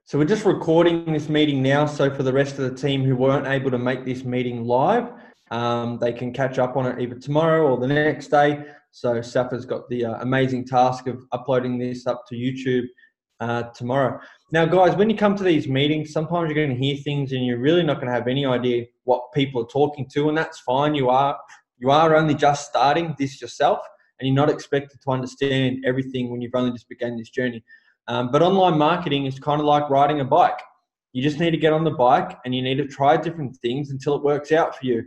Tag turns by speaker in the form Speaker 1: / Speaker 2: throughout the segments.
Speaker 1: So we're just recording this meeting now. So for the rest of the team who weren't able to make this meeting live, they can catch up on it either tomorrow or the next day. So Safa's got the amazing task of uploading this up to YouTube tomorrow. Now, guys, when you come to these meetings, sometimes you're going to hear things and you're really not going to have any idea what people are talking to, and that's fine. You are only just starting this yourself, and you're not expected to understand everything when you've only just begun this journey. But online marketing is kind of like riding a bike. You just need to get on the bike and you need to try different things until it works out for you.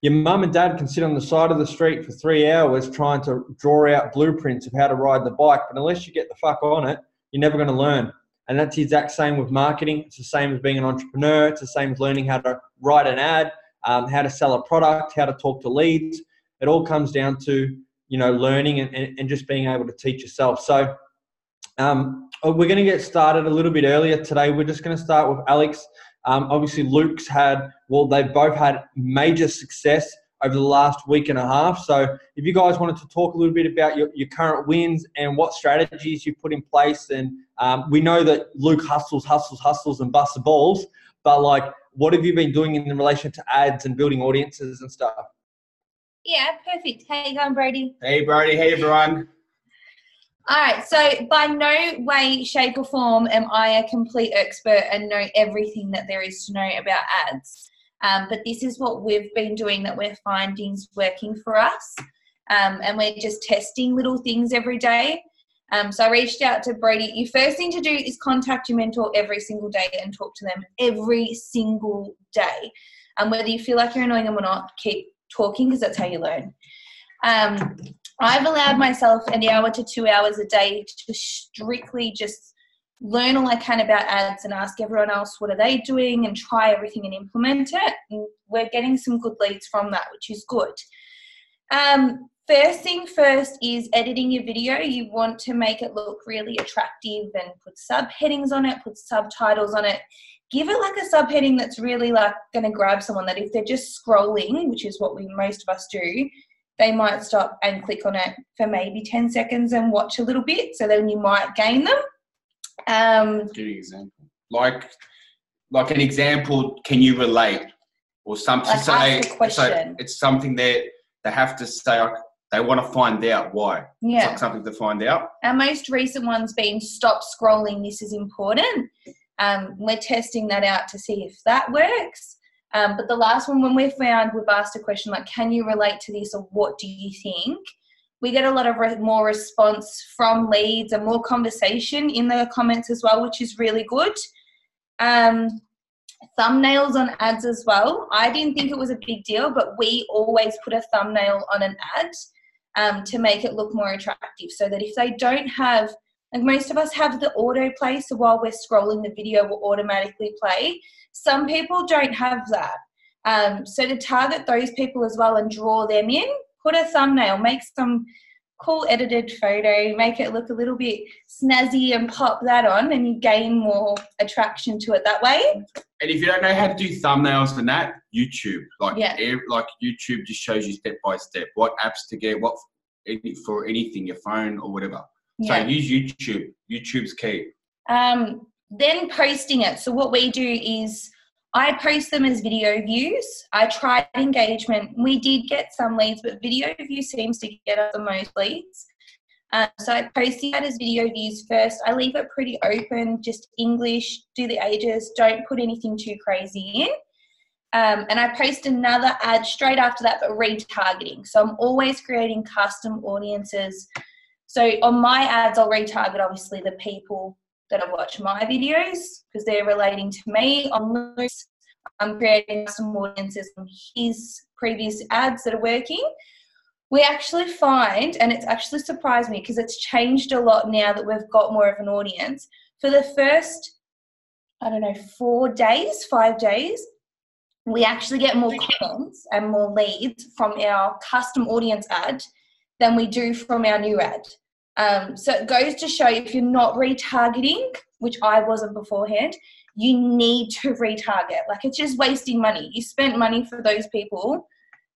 Speaker 1: Your mum and dad can sit on the side of the street for 3 hours trying to draw out blueprints of how to ride the bike, but unless you get the fuck on it, you're never going to learn. And that's the exact same with marketing. It's the same as being an entrepreneur. It's the same as learning how to write an ad, how to sell a product, how to talk to leads. It all comes down to, learning and just being able to teach yourself. So we're going to get started a little bit earlier today. We're just going to start with Alex. Obviously, they've both had major success over the last week and a half. So if you guys wanted to talk a little bit about your current wins and what strategies you put in place. And we know that Luke hustles and busts the balls, but what have you been doing in relation to ads and building audiences and stuff?
Speaker 2: Yeah, perfect. How you going, Brody?
Speaker 3: Hey, Brody. Hey, everyone.
Speaker 2: All right, so by no way, shape or form am I a complete expert and know everything that there is to know about ads. But this is what we've been doing that we're finding is working for us. And we're just testing little things every day. So I reached out to Brody. Your first thing to do is contact your mentor every single day and talk to them every single day. Whether you feel like you're annoying them or not, keep talking because that's how you learn. I've allowed myself an hour to 2 hours a day to strictly just learn all I can about ads and ask everyone else what are they doing and try everything and implement it. And we're getting some good leads from that, which is good. First thing first is editing your video. You want to make it look really attractive and put subheadings on it, put subtitles on it. Give it like a subheading that's really going to grab someone, that if they're just scrolling, which is what most of us do, they might stop and click on it for maybe 10 seconds and watch a little bit. So then you might gain them.
Speaker 3: Give an example. Like an example, can you relate? Or something to say, so it's something that they have to say, they want to find out why. Yeah. It's like something to find out.
Speaker 2: Our most recent one's been stop scrolling, this is important. We're testing that out to see if that works. But the last one, when we've asked a question like, can you relate to this or what do you think? We get a lot of more response from leads and more conversation in the comments as well, which is really good. Thumbnails on ads as well. I didn't think it was a big deal, but we always put a thumbnail on an ad to make it look more attractive, so that if they don't have, most of us have the autoplay, so while we're scrolling the video will automatically play. Some people don't have that. So to target those people as well and draw them in, put a thumbnail, make some cool edited photo, make it look a little bit snazzy and pop that on, and you gain more attraction to it that way.
Speaker 3: And if you don't know how to do thumbnails and that, YouTube. YouTube just shows you step by step what apps to get, what for anything, your phone or whatever. Yeah. So use YouTube. YouTube's key.
Speaker 2: Then posting it. So what we do is I post them as video views. I tried engagement. We did get some leads, but video view seems to get us the most leads. So I post that as video views first. I leave it pretty open, just English, do the ages, don't put anything too crazy in. And I post another ad straight after that, but retargeting. So I'm always creating custom audiences. So on my ads, I'll retarget obviously the people that have watched my videos because they're relating to me. On Luke's, I'm creating custom audiences on his previous ads that are working. We actually find, and it's actually surprised me because it's changed a lot now that we've got more of an audience. For the first, 5 days, we actually get more comments and more leads from our custom audience ad than we do from our new ad. So it goes to show if you're not retargeting, which I wasn't beforehand, you need to retarget. It's just wasting money. You spent money for those people.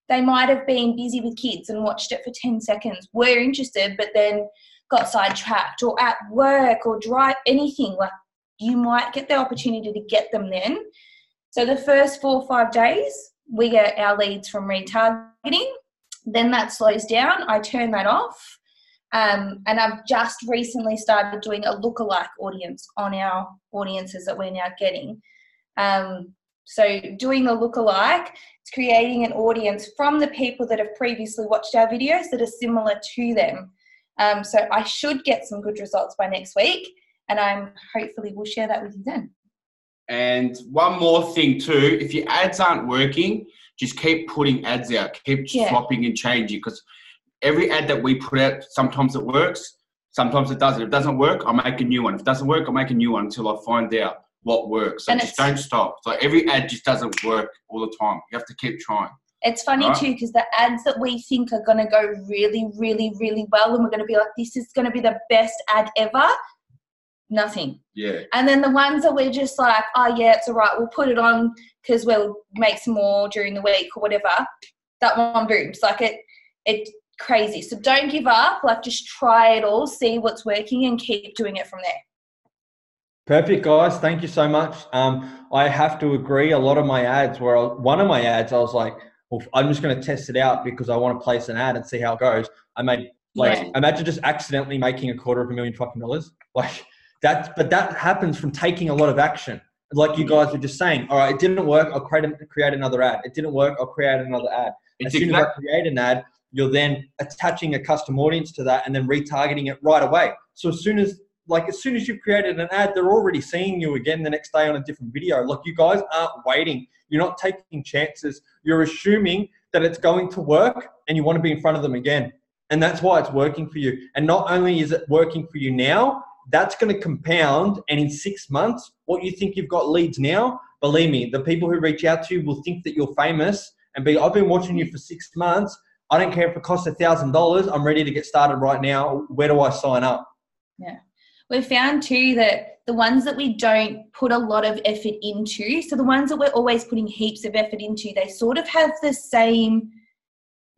Speaker 2: They might have been busy with kids and watched it for 10 seconds, were interested, but then got sidetracked or at work or drive, anything. you might get the opportunity to get them then. So the first 4 or 5 days, we get our leads from retargeting. Then that slows down. I turn that off. And I've just recently started doing a lookalike audience on our audiences that we're now getting. So doing a lookalike, it's creating an audience from the people that have previously watched our videos that are similar to them. So I should get some good results by next week, and hopefully will share that with you then. And
Speaker 3: one more thing too, if your ads aren't working, just keep putting ads out, keep swapping and changing, because every ad that we put out, sometimes it works, sometimes it doesn't. If it doesn't work, I'll make a new one. If it doesn't work, I'll make a new one until I find out what works. So just don't stop. So every ad just doesn't work all the time. You have to keep trying.
Speaker 2: It's funny too, because the ads that we think are going to go really, really, really well, and we're going to be like, this is going to be the best ad ever, nothing.
Speaker 3: Yeah.
Speaker 2: And then the ones that we're just like, oh yeah, it's all right, we'll put it on because we'll make some more during the week or whatever, that one booms. Like it's crazy. So don't give up. Like, just try it all, see what's working, and keep doing it from there.
Speaker 1: Perfect, guys. Thank you so much. I have to agree. A lot of my ads one of my ads, I was like, well, I'm just going to test it out because I want to place an ad and see how it goes. I made imagine just accidentally making $250,000 fucking dollars. Like but that happens from taking a lot of action. Like you guys were just saying, all right, it didn't work. I'll create another ad. It didn't work. I'll create another ad. As soon as I create an ad, you're then attaching a custom audience to that and then retargeting it right away. So as soon as you've created an ad, they're already seeing you again the next day on a different video. Like, you guys aren't waiting. You're not taking chances. You're assuming that it's going to work and you want to be in front of them again. And that's why it's working for you. And not only is it working for you now, that's going to compound. And in 6 months, what you think you've got leads now, believe me, the people who reach out to you will think that you're famous and I've been watching you for 6 months. I don't care if it costs $1,000. I'm ready to get started right now. Where do I sign up?
Speaker 2: Yeah. We've found too that the ones that we don't put a lot of effort into, so the ones that we're always putting heaps of effort into, they sort of have the same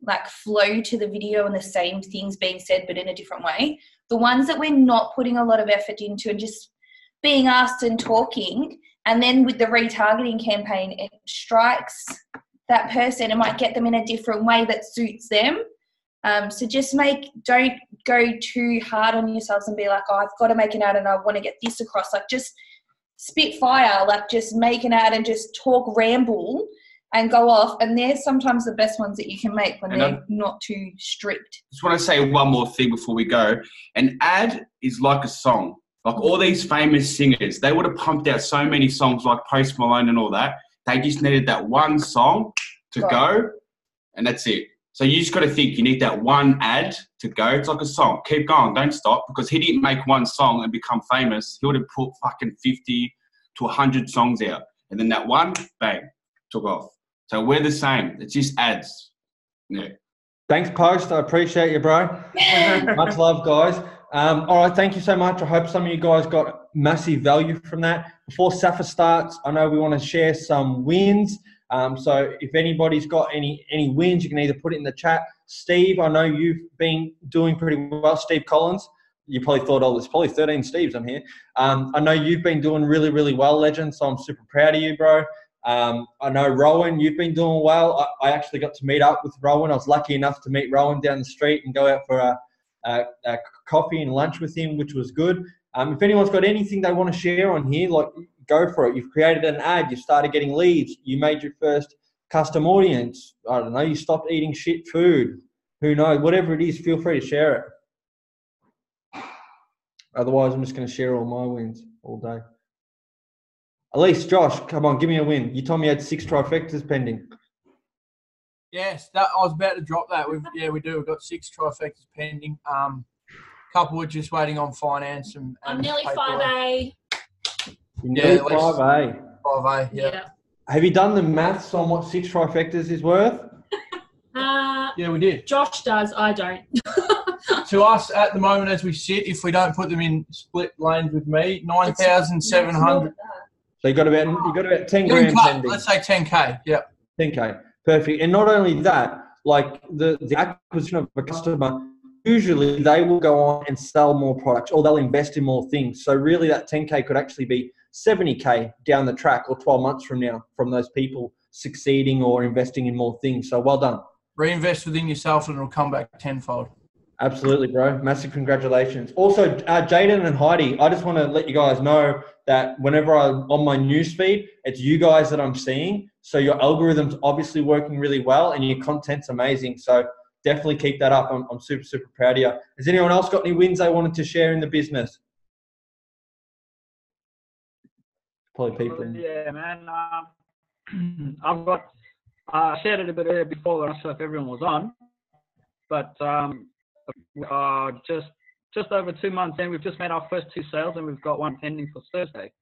Speaker 2: like flow to the video and the same things being said, but in a different way. The ones that we're not putting a lot of effort into and just being asked and talking, and then with the retargeting campaign, it strikes that person and might get them in a different way that suits them. So just don't go too hard on yourselves and be like, oh, I've got to make an ad and I want to get this across. Like, just spit fire, like just make an ad and just talk, ramble and go off. And they're sometimes the best ones that you can make when they're not too strict.
Speaker 3: Just want to say one more thing before we go. An ad is like a song. Like all these famous singers, they would have pumped out so many songs like Post Malone and all that. They just needed that one song to go, and that's it. So you just got to think you need that one ad to go. It's like a song. Keep going. Don't stop, because he didn't make one song and become famous. He would have put fucking 50 to 100 songs out. And then that one, bang, took off. So we're the same. It's just ads. Yeah.
Speaker 1: Thanks, Post. I appreciate you, bro. Much love, guys. All right, thank you so much. I hope some of you guys got massive value from that. Before Safa starts, I know we want to share some wins. So if anybody's got any wins, you can either put it in the chat. Steve, I know you've been doing pretty well. Steve Collins, you probably thought, oh, there's probably 13 Steves on here. I know you've been doing really, really well, Legend, so I'm super proud of you, bro. I know Rowan, you've been doing well. I actually got to meet up with Rowan. I was lucky enough to meet Rowan down the street and go out for a coffee and lunch with him, which was good. If anyone's got anything they want to share on here, like, go for it. You've created an ad. You started getting leads. You made your first custom audience. I don't know. You stopped eating shit food. Who knows? Whatever it is, feel free to share it. Otherwise, I'm just going to share all my wins all day. At least, Josh, come on, give me a win. You told me you had 6 trifectas pending.
Speaker 4: Yes, I was about to drop that. We do. We've got 6 trifectas pending. Couple are just waiting on finance and
Speaker 5: I'm nearly
Speaker 4: paperwork.
Speaker 5: 5A.
Speaker 1: Yeah, 5A.
Speaker 4: 5A, yeah.
Speaker 1: Have you done the maths on what 6 trifectas is worth?
Speaker 4: Yeah, we did.
Speaker 5: Josh does. I don't.
Speaker 4: To us, at the moment, as we sit, if we don't put them in split lanes with me, 9,700.
Speaker 1: So you got about 10 grand pending.
Speaker 4: Let's say 10K. Yeah.
Speaker 1: 10K. Perfect. And not only that, like the acquisition of a customer, usually they will go on and sell more products or they'll invest in more things. So really that 10K could actually be 70K down the track or 12 months from now from those people succeeding or investing in more things. So well done.
Speaker 4: Reinvest within yourself and it'll come back tenfold.
Speaker 1: Absolutely, bro. Massive congratulations. Also, Jaden and Heidi, I just want to let you guys know that whenever I'm on my newsfeed, it's you guys that I'm seeing. So your algorithm's obviously working really well and your content's amazing. So definitely keep that up. I'm super, super proud of you. Has anyone else got any wins they wanted to share in the business? Probably people.
Speaker 5: Yeah, man. I shared it a bit earlier before. I'm not sure if everyone was on, but just over 2 months in, we've just made our first 2 sales, and we've got one pending for Thursday.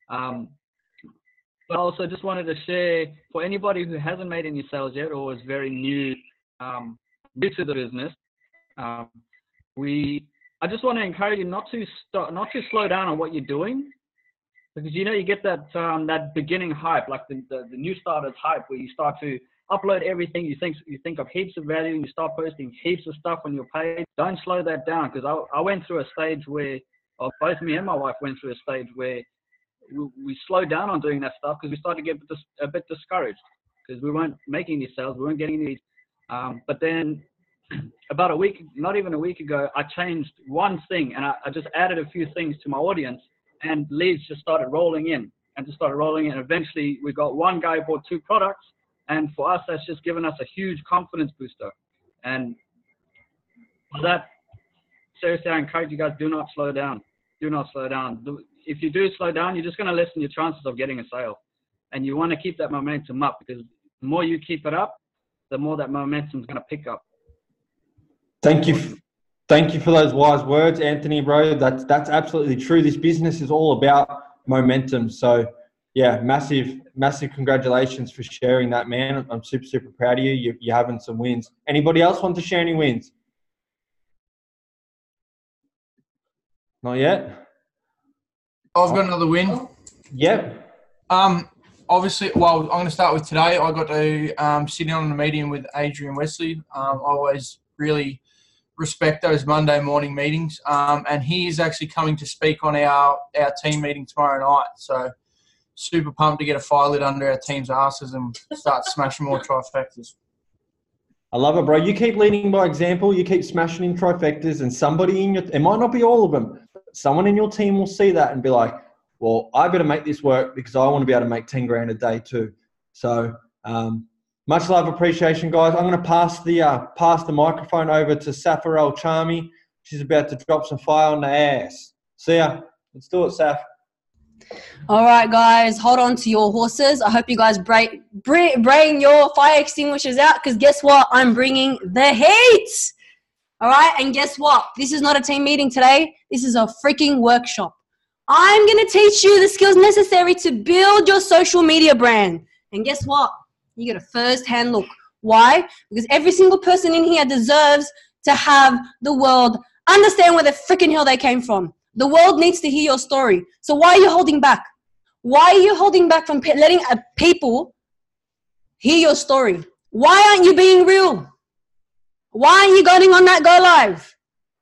Speaker 5: But also just wanted to share for anybody who hasn't made any sales yet or is very new to the business. I just want to encourage you not to slow down on what you're doing. Because, you know, you get that beginning hype, like the new starters hype, where you start to upload everything. You think of heaps of value, and you start posting heaps of stuff on your page. Don't slow that down, because I went through a stage where, both me and my wife went through a stage where we slowed down on doing that stuff because we started to get a bit discouraged because we weren't making any sales, we weren't getting any. But then about not even a week ago, I changed one thing, and I just added a few things to my audience. And leads just started rolling in. Eventually, we got one guy who bought 2 products. And for us, that's just given us a huge confidence booster. And for that, seriously, I encourage you guys, do not slow down. Do not slow down. If you do slow down, you're just going to lessen your chances of getting a sale. And you want to keep that momentum up, because the more you keep it up, the more that momentum is going to pick up.
Speaker 1: Thank you. Thank you for those wise words, Anthony, bro. That's absolutely true. This business is all about momentum. So, yeah, massive congratulations for sharing that, man. I'm super, super proud of you. You're having some wins. Anybody else want to share any wins? Not yet?
Speaker 4: I've got another win.
Speaker 1: Yep.
Speaker 4: Obviously, well, I'm going to start with today. I got to sit in on a meeting with Adrian Wesley. I always really respect those Monday morning meetings, and he is actually coming to speak on our team meeting tomorrow night. So super pumped to get a fire lit under our team's asses and start smashing more trifectas.
Speaker 1: I love it, bro. You keep leading by example. You keep smashing in trifectas, and somebody it might not be all of them, but someone in your team will see that and be like, well, I better make this work because I want to be able to make 10 grand a day too. So much love, appreciation, guys. I'm going to pass the microphone over to Safa Al-Chami. She's about to drop some fire on the ass. See ya. Let's do it, Saf.
Speaker 6: All right, guys. Hold on to your horses. I hope you guys bring your fire extinguishers out, because guess what? I'm bringing the heat. All right? And guess what? This is not a team meeting today. This is a freaking workshop. I'm going to teach you the skills necessary to build your social media brand. And guess what? You get a first-hand look. Why? Because every single person in here deserves to have the world understand where the freaking hell they came from. The world needs to hear your story. So why are you holding back? Why are you holding back from letting people hear your story? Why aren't you being real? Why aren't you going on that Go Live?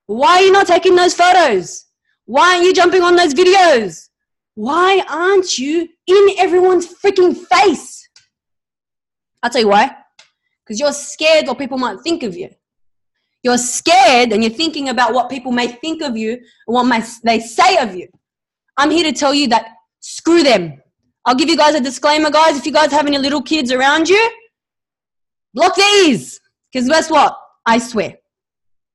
Speaker 6: Why are you not taking those photos? Why aren't you jumping on those videos? Why aren't you in everyone's freaking face? I'll tell you why. Because you're scared what people might think of you. You're scared and you're thinking about what people may think of you and what they say of you. I'm here to tell you that screw them. I'll give you guys a disclaimer, guys. If you guys have any little kids around you, block their ears. Because guess what? I swear.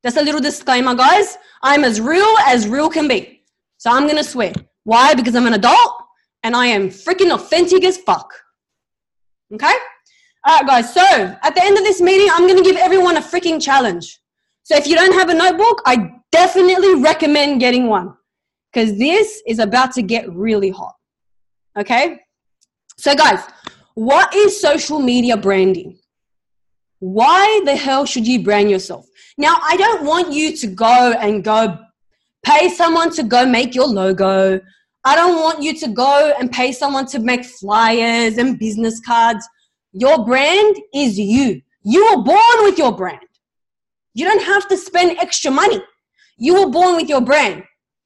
Speaker 6: That's a little disclaimer, guys. I'm as real can be. So I'm going to swear. Why? Because I'm an adult and I am freaking authentic as fuck. Okay? All right, guys. So at the end of this meeting, I'm going to give everyone a freaking challenge. So if you don't have a notebook, I definitely recommend getting one, because this is about to get really hot. Okay? So guys, what is social media branding? Why the hell should you brand yourself? Now, I don't want you to go pay someone to go make your logo. I don't want you to go and pay someone to make flyers and business cards. Your brand is you. You were born with your brand. You don't have to spend extra money. You were born with your brand.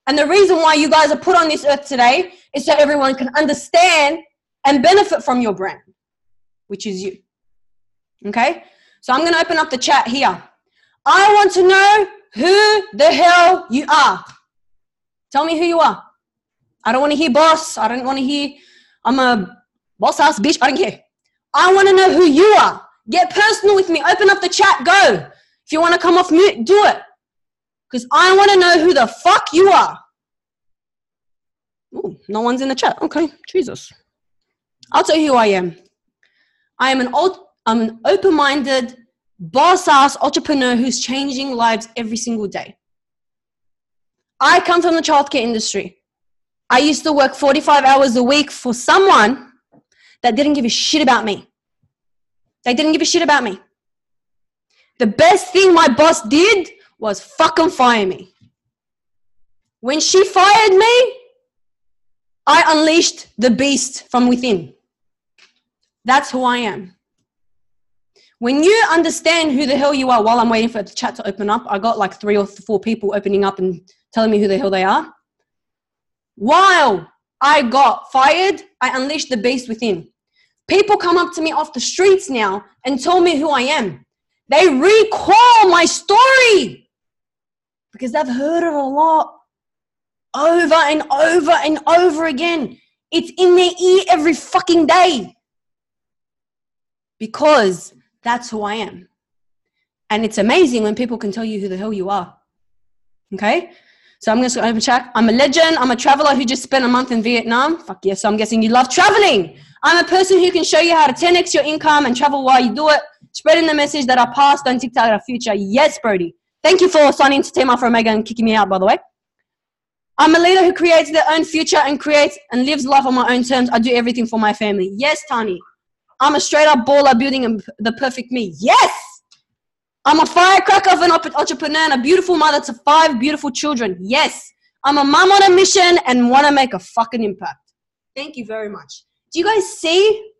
Speaker 6: And the reason why you guys are put on this earth today is so everyone can understand and benefit from your brand, which is you. Okay? So I'm going to open up the chat here. I want to know who the hell you are. Tell me who you are. I don't want to hear boss. I don't want to hear I'm a boss ass bitch. I don't care. I want to know who you are. Get personal with me. Open up the chat. Go. If you want to come off mute, do it. Because I want to know who the fuck you are. Ooh, no one's in the chat. Okay, Jesus. I'll tell you who I am. I am an open-minded, boss-ass entrepreneur who's changing lives every single day. I come from the childcare industry. I used to work 45 hours a week for someone that didn't give a shit about me. They didn't give a shit about me. The best thing my boss did was fucking fire me. When she fired me, I unleashed the beast from within. That's who I am. When you understand who the hell you are, while I'm waiting for the chat to open up, I got like 3 or 4 people opening up and telling me who the hell they are. While I got fired, I unleashed the beast within. People come up to me off the streets now and tell me who I am. They recall my story because they've heard it a lot over and over and over again. It's in their ear every fucking day because that's who I am. And it's amazing when people can tell you who the hell you are. Okay? So I'm going to over check. I'm a legend. I'm a traveler who just spent a month in Vietnam. Fuck yes, so I'm guessing you love traveling. I'm a person who can show you how to 10x your income and travel while you do it. Spreading the message that our past don't dictate our future. Yes, Brody. Thank you for signing to Team Alpha Omega and kicking me out, by the way. I'm a leader who creates their own future and creates and lives life on my own terms. I do everything for my family. Yes, Tani. I'm a straight up baller building the perfect me. Yes. I'm a firecracker of an entrepreneur and a beautiful mother to 5 beautiful children. Yes. I'm a mom on a mission and want to make a fucking impact. Thank you very much. Do you guys see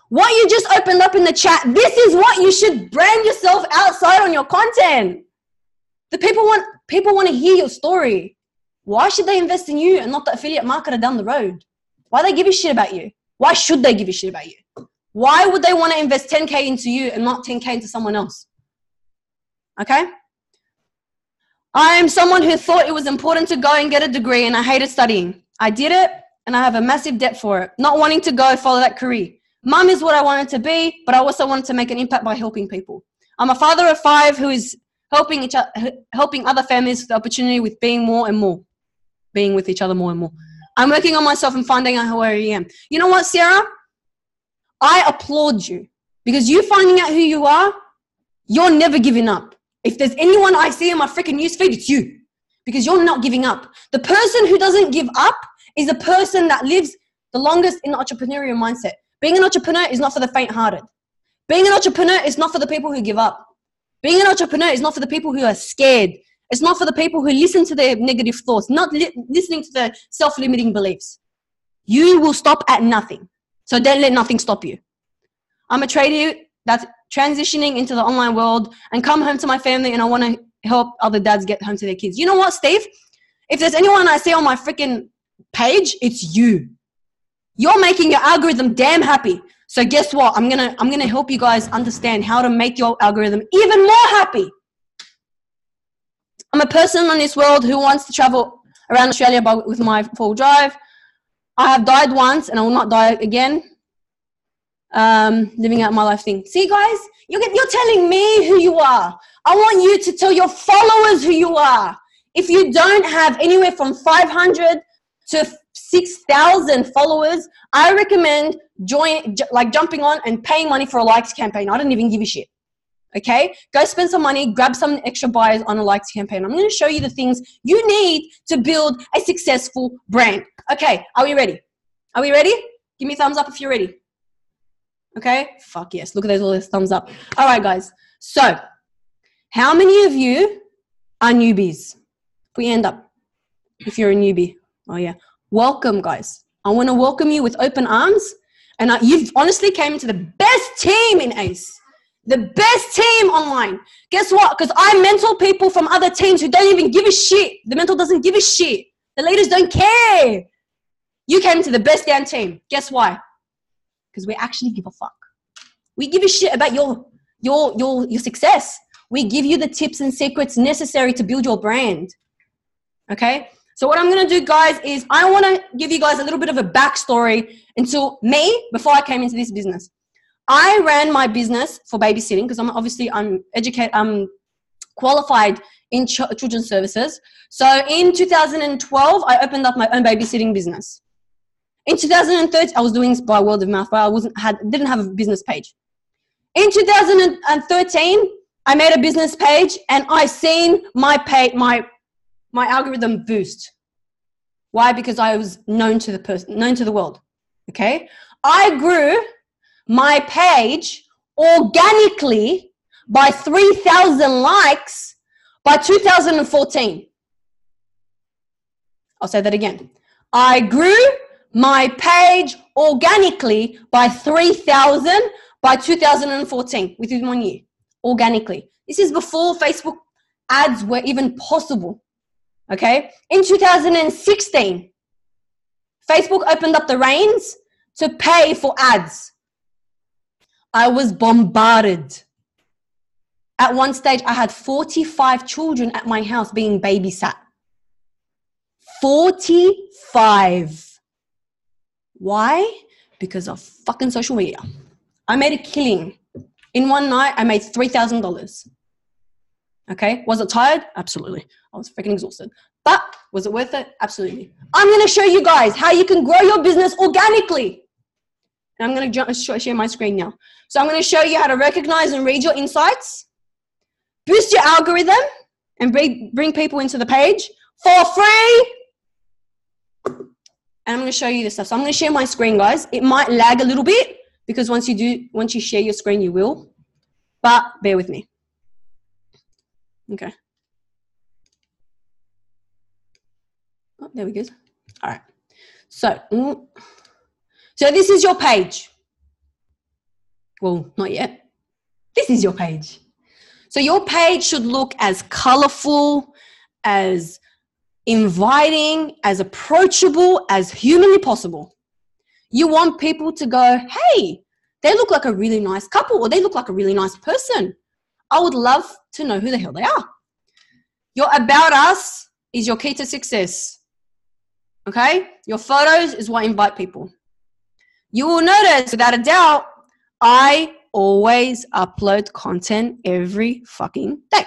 Speaker 6: what you just opened up in the chat? This is what you should brand yourself outside on your content. The people want to hear your story. Why should they invest in you and not the affiliate marketer down the road? Why they give a shit about you? Why should they give a shit about you? Why would they want to invest 10K into you and not 10K into someone else? Okay? I am someone who thought it was important to go and get a degree and I hated studying. I did it and I have a massive debt for it. Not wanting to go follow that career. Mum is what I wanted to be, but I also wanted to make an impact by helping people. I'm a father of 5 who is helping other families with the opportunity with being with each other more and more. I'm working on myself and finding out who I am. You know what, Sarah? I applaud you because you finding out who you are, you're never giving up. If there's anyone I see in my freaking newsfeed, it's you because you're not giving up. The person who doesn't give up is the person that lives the longest in the entrepreneurial mindset. Being an entrepreneur is not for the faint-hearted. Being an entrepreneur is not for the people who give up. Being an entrepreneur is not for the people who are scared. It's not for the people who listen to their negative thoughts, not listening to their self-limiting beliefs. You will stop at nothing. So don't let nothing stop you. I'm a trader that's transitioning into the online world and come home to my family and I want to help other dads get home to their kids. You know what, Steve? If there's anyone I see on my freaking page, it's you. You're making your algorithm damn happy. So guess what? I'm gonna help you guys understand how to make your algorithm even more happy. I'm a person on this world who wants to travel around Australia with my 4-wheel drive. I have died once and I will not die again. Living out my life thing. See, guys, you're telling me who you are. I want you to tell your followers who you are. If you don't have anywhere from 500 to 6,000 followers, I recommend jumping on and paying money for a likes campaign. I don't even give a shit. Okay? Go spend some money, grab some extra buyers on a likes campaign. I'm going to show you the things you need to build a successful brand. Okay, are we ready? Are we ready? Give me a thumbs up if you're ready. Okay? Fuck yes. Look at all those thumbs up. All right, guys. So, how many of you are newbies? Put your hand up if you're a newbie. Oh, yeah. Welcome, guys. I want to welcome you with open arms. And you've honestly came into the best team in ACE. The best team online. Guess what? Because I mentor people from other teams who don't even give a shit. The mentor doesn't give a shit. The leaders don't care. You came to the best damn team. Guess why? Because we actually give a fuck. We give a shit about your success. We give you the tips and secrets necessary to build your brand. Okay? So what I'm going to do, guys, is I want to give you guys a little bit of a backstory into me before I came into this business. I ran my business for babysitting because I'm qualified in children's services. So in 2012, I opened up my own babysitting business. In 2013, I was doing this by word of mouth, but didn't have a business page. In 2013, I made a business page and I seen my algorithm boost. Why? Because I was known to the world. Okay, I grew my page organically by 3,000 likes by 2014. I'll say that again. I grew my page organically by 3,000 by 2014, within 1 year, organically. This is before Facebook ads were even possible, okay? In 2016, Facebook opened up the reins to pay for ads. I was bombarded. At one stage, I had 45 children at my house being babysat. 45. Why? Because of fucking social media. I made a killing. In one night, I made $3,000. Okay? Was it tired? Absolutely. I was freaking exhausted. But was it worth it? Absolutely. I'm going to show you guys how you can grow your business organically. And I'm going to share my screen now. So I'm going to show you how to recognize and read your insights, boost your algorithm, and bring people into the page for free. And I'm going to show you this stuff. So I'm going to share my screen, guys. It might lag a little bit because once you share your screen, you will. But bear with me. Okay. Oh, there we go. All right. So this is your page. Well, not yet. This is your page. So your page should look as colorful, as inviting, as approachable as humanly possible. You want people to go, hey, they look like a really nice couple, or they look like a really nice person. I would love to know who the hell they are. Your about us is your key to success. Okay? Your photos is what invite people. You will notice, without a doubt, I always upload content every fucking day.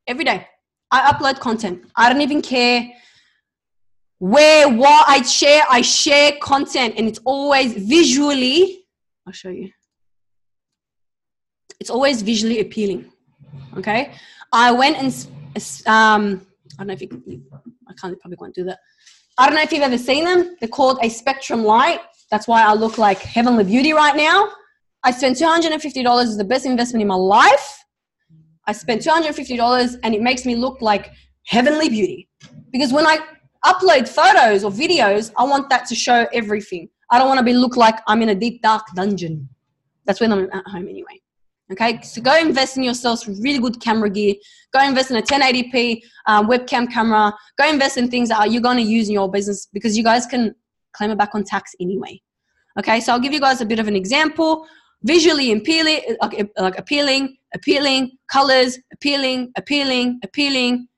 Speaker 6: Every day. I upload content. I don't even care where, what I share content, and it's always visually, I'll show you. It's always visually appealing. Okay? I went and, I don't know if you can, probably won't do that. I don't know if you've ever seen them. They're called a spectrum light. That's why I look like heavenly beauty right now. I spent $250. It's the best investment in my life. I spent $250 and it makes me look like heavenly beauty. Because when I upload photos or videos, I want that to show everything. I don't want to look like I'm in a deep, dark dungeon. That's when I'm at home anyway. Okay, so go invest in yourselves with really good camera gear. Go invest in a 1080p webcam camera. Go invest in things that you're going to use in your business because you guys can claim it back on tax anyway. Okay, so I'll give you guys a bit of an example. Visually appealing, appealing, colors, appealing,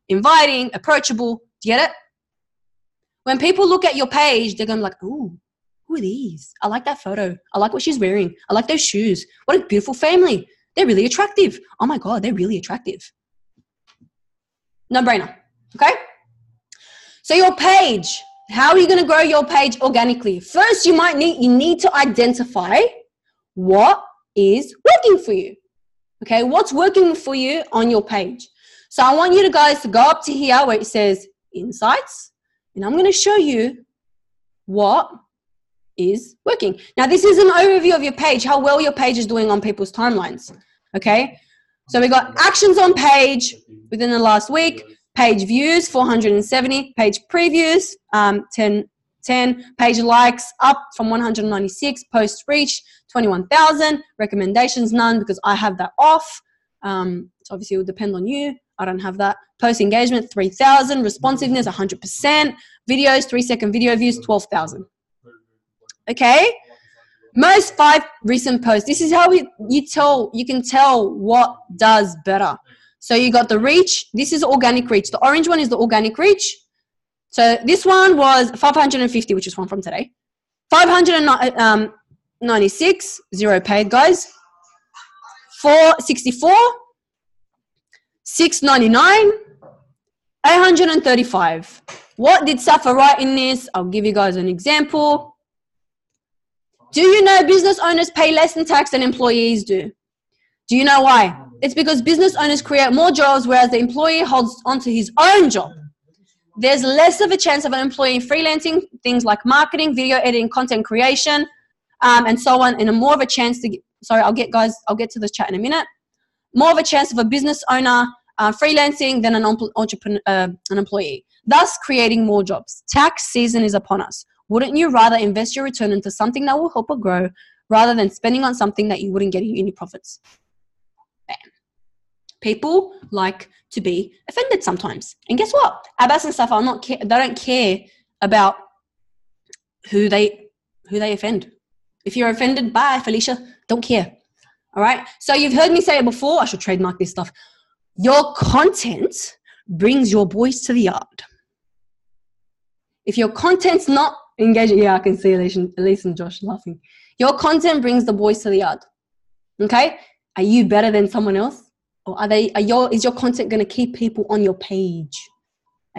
Speaker 6: inviting, approachable. Do you get it? When people look at your page, they're going to be like, ooh, who are these? I like that photo. I like what she's wearing. I like those shoes. What a beautiful family. They're really attractive. Oh my God, they're really attractive. No brainer. Okay? So your page, how are you going to grow your page organically? First, you need to identify what is working for you. Okay? What's working for you on your page? So I want you guys to go up to here where it says insights, and I'm going to show you what is working. Now, this is an overview of your page, how well your page is doing on people's timelines. Okay? So we got actions on page within the last week, page views, 470, page previews, 10 10. Page likes up from 196. Post reach 21,000. Recommendations none because I have that off. So obviously it will depend on you. I don't have that. Post engagement 3,000. Responsiveness 100%. Videos 3-second video views 12,000. Okay. Most 5 recent posts. This is how you can tell what does better. So you got the reach. This is organic reach. The orange one is the organic reach. So this one was 550, which is one from today. 596, 0 paid, guys. 464, 699, 835. What did Safa write in this? I'll give you guys an example. Do you know business owners pay less in tax than employees do? Do you know why? It's because business owners create more jobs, whereas the employee holds onto his own job. There's less of a chance of an employee freelancing things like marketing, video editing, content creation, and so on, and more of a chance to I'll get to the chat in a minute. More of a chance of a business owner freelancing than an entrepreneur, an employee, thus creating more jobs. Tax season is upon us. Wouldn't you rather invest your return into something that will help it grow rather than spending on something that you wouldn't get you any profits? Bam. People like to be offended sometimes. And guess what? Abbas and stuff they don't care about who they offend. If you're offended, bye, Felicia. Don't care. All right? So you've heard me say it before. I should trademark this stuff. Your content brings your boys to the yard. If your content's not engaging, yeah, I can see Elise and Josh laughing. Your content brings the boys to the yard. Okay? Are you better than someone else? Or is your content going to keep people on your page?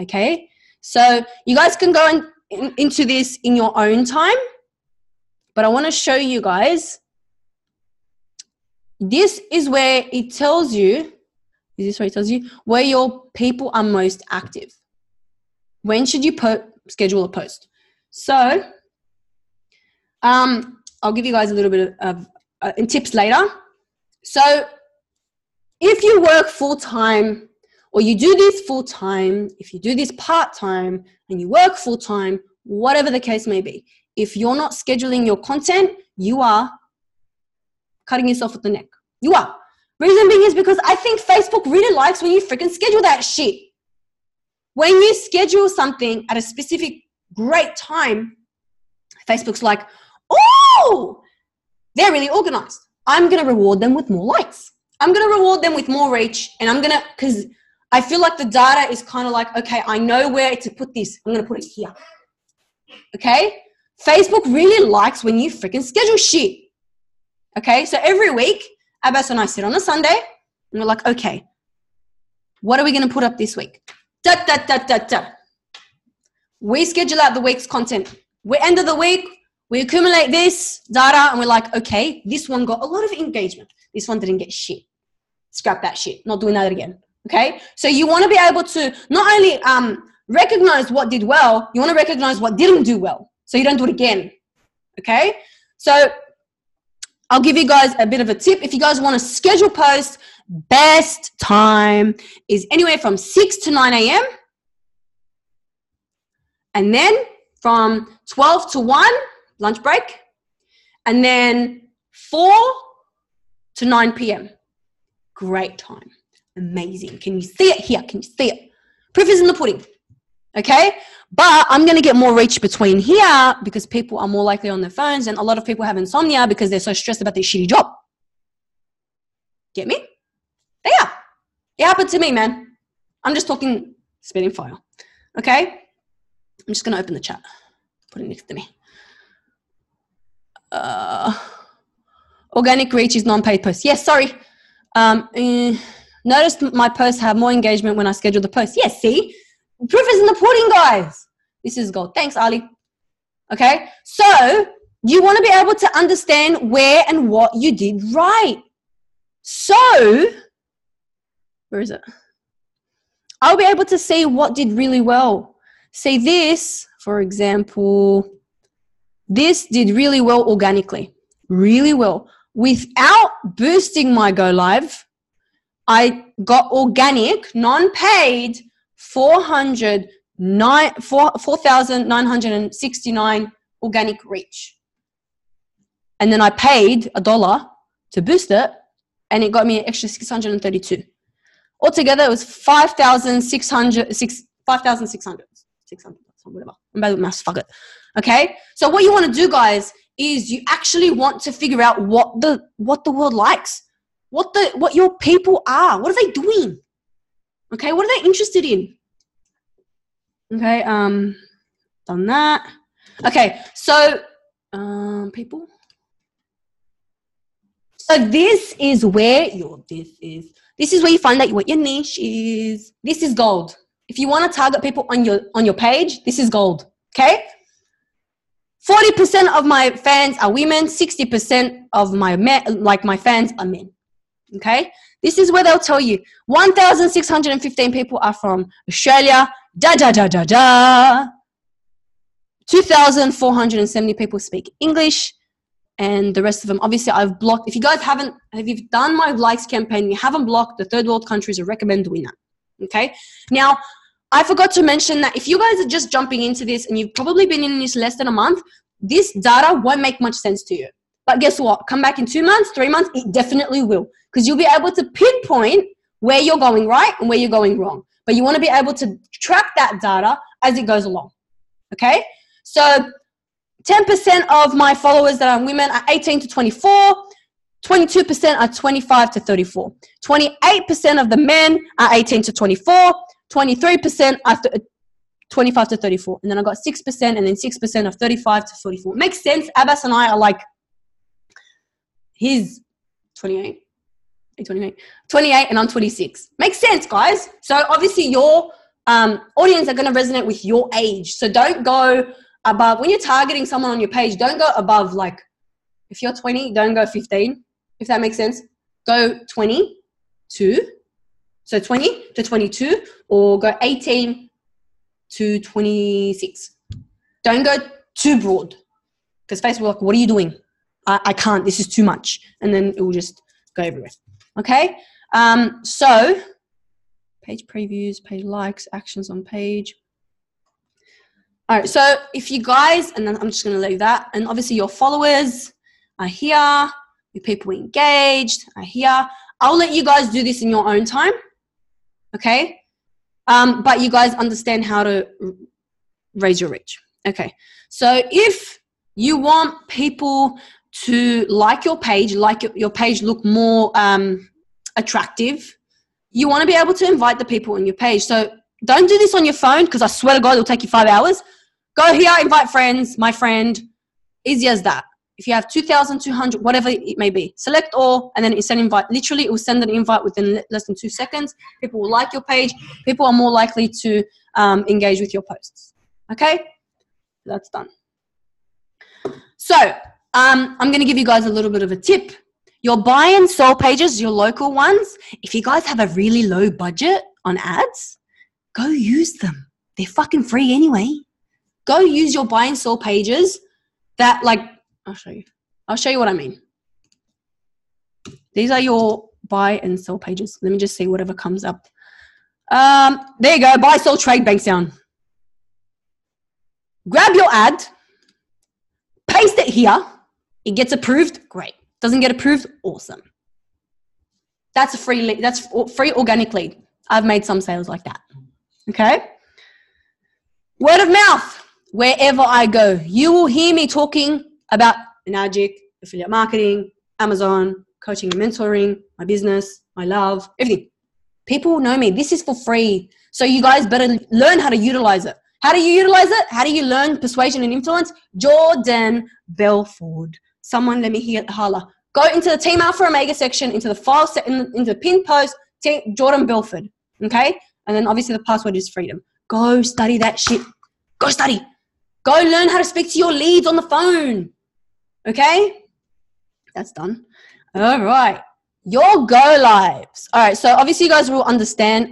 Speaker 6: Okay? So you guys can go into this in your own time. But I want to show you guys. This is where it tells you. Is this where it tells you where your people are most active? When should you schedule a post? So, I'll give you guys a little bit of tips later. So, if you work full-time or you do this full-time, if you do this part-time and you work full-time, whatever the case may be, if you're not scheduling your content, you are cutting yourself at the neck. You are. Reason being is because I think Facebook really likes when you freaking schedule that shit. When you schedule something at a specific great time, Facebook's like, oh, they're really organized. I'm going to reward them with more likes. I'm going to reward them with more reach. And because I feel like the data is kind of like, okay, I know where to put this. I'm going to put it here. Okay? Facebook really likes when you freaking schedule shit. Okay? So every week, Abbas and I sit on a Sunday and we're like, okay, what are we going to put up this week? We schedule out the week's content. We're end of the week. We accumulate this data and we're like, okay, this one got a lot of engagement. This one didn't get shit. Scrap that shit. Not doing that again. Okay? So you want to be able to not only recognize what did well, you want to recognize what didn't do well so you don't do it again. Okay? So I'll give you guys a bit of a tip. If you guys want to schedule posts, best time is anywhere from 6 to 9 a.m. And then from 12 to 1, lunch break. And then 4 to 9 p.m. Great time. Amazing. Can you see it here? Can you see it? Proof is in the pudding. Okay? But I'm going to get more reach between here because people are more likely on their phones and a lot of people have insomnia because they're so stressed about their shitty job. Get me? They are. It happened to me, man. I'm just talking spitting fire. Okay? I'm just going to open the chat. Put it next to me. Organic reach is non-paid posts. Yes, sorry. Noticed my posts have more engagement when I schedule the post. Yes, see? Proof is in the pudding, guys. This is gold. Thanks, Ali. Okay? So, you want to be able to understand where and what you did right. So, where is it? I'll be able to see what did really well. Say this, for example, this did really well organically. Really well. Without boosting my go live, I got organic, non-paid, 400 4,969 organic reach. And then I paid $1 to boost it, and it got me an extra 632. Altogether, it was 5,600, whatever. I'm bad with maths, fuck it. Okay? So what you want to do, guys, is you actually want to figure out what the world likes, what your people are, what are they doing? Okay, what are they interested in? Okay, done that. Okay, so people. So this is where this is where you find out what your niche is. This is gold. If you want to target people on your page, this is gold. Okay? 40% of my fans are women, 60% of my fans are men. Okay? This is where they'll tell you 1,615 people are from Australia. 2,470 people speak English, and the rest of them, obviously, I've blocked. If you guys if you've done my likes campaign, you haven't blocked the third world countries, I recommend doing that. Okay? Now, I forgot to mention that if you guys are just jumping into this and you've probably been in this less than a month, this data won't make much sense to you. But guess what? Come back in 2 months, 3 months, it definitely will. Because you'll be able to pinpoint where you're going right and where you're going wrong. But you want to be able to track that data as it goes along. Okay? So 10% of my followers that are women are 18 to 24. 22% are 25 to 34. 28% of the men are 18 to 24. 23% are 25 to 34. And then I got 6% and then 6% of 35 to 44. Makes sense. Abbas and I are like, he's 28 and I'm 26. Makes sense, guys. So obviously your audience are going to resonate with your age. So don't go above, when you're targeting someone on your page, don't go above, like, if you're 20, don't go 15, if that makes sense. Go 22, so 20 to 22, or go 18 to 26. Don't go too broad, because Facebook will be like, what are you doing? I can't, this is too much. And then it will just go everywhere. Okay? So, page previews, page likes, actions on page. All right, so if you guys, and then I'm just going to leave that, and obviously your followers are here, your people engaged are here. I'll let you guys do this in your own time, okay? But you guys understand how to raise your reach. Okay, so if you want people to like your page, like your page look more attractive, you want to be able to invite the people on your page. So don't do this on your phone, because I swear to God, it'll take you 5 hours. Go here, invite friends, my friend. Easy as that. If you have 2,200, whatever it may be, select all, and then it send invite. Literally, it will send an invite within less than 2 seconds. People will like your page. People are more likely to engage with your posts. Okay? That's done. So, I'm going to give you guys a little bit of a tip. Your buy and sell pages, your local ones, if you guys have a really low budget on ads, go use them. They're fucking free anyway. Go use your buy and sell pages that, like, I'll show you what I mean. These are your buy and sell pages. Let me just see whatever comes up. There you go. Buy, sell, trade, bank sound. Grab your ad, paste it here. It gets approved. Great. Doesn't get approved. Awesome. That's a free lead. That's free organic lead. I've made some sales like that. Okay. Word of mouth. Wherever I go, you will hear me talking about Enagic, affiliate marketing, Amazon, coaching and mentoring, my business, my love, everything. People know me. This is for free. So you guys better learn how to utilize it. How do you utilize it? How do you learn persuasion and influence? Jordan Belford. Someone let me hear holla. Go into the Team Alpha Omega section, into the file set, into the pinned post, Jordan Belford. Okay? And then obviously the password is freedom. Go study that shit. Go study. Go learn how to speak to your leads on the phone. Okay? That's done. All right. Your go lives. All right. So obviously you guys will understand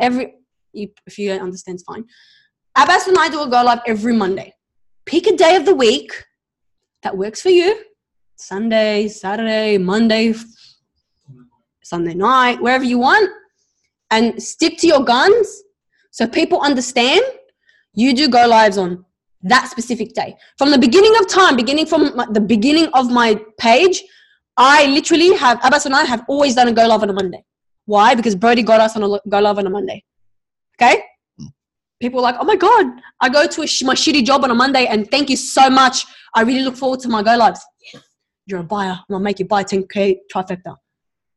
Speaker 6: if you don't understand, it's fine. Abbas and I do a go live every Monday. Pick a day of the week that works for you. Sunday, Saturday, Monday, Sunday night, wherever you want. And stick to your guns so people understand you do go lives on that specific day. From the beginning of time, the beginning of my page, I literally have, Abbas and I have always done a go live on a Monday. Why? Because Brody got us on a go live on a Monday. Okay? People are like, oh my God, I go to my shitty job on a Monday and thank you so much. I really look forward to my go lives. Yes. You're a buyer. I'm going to make you buy 10K trifecta.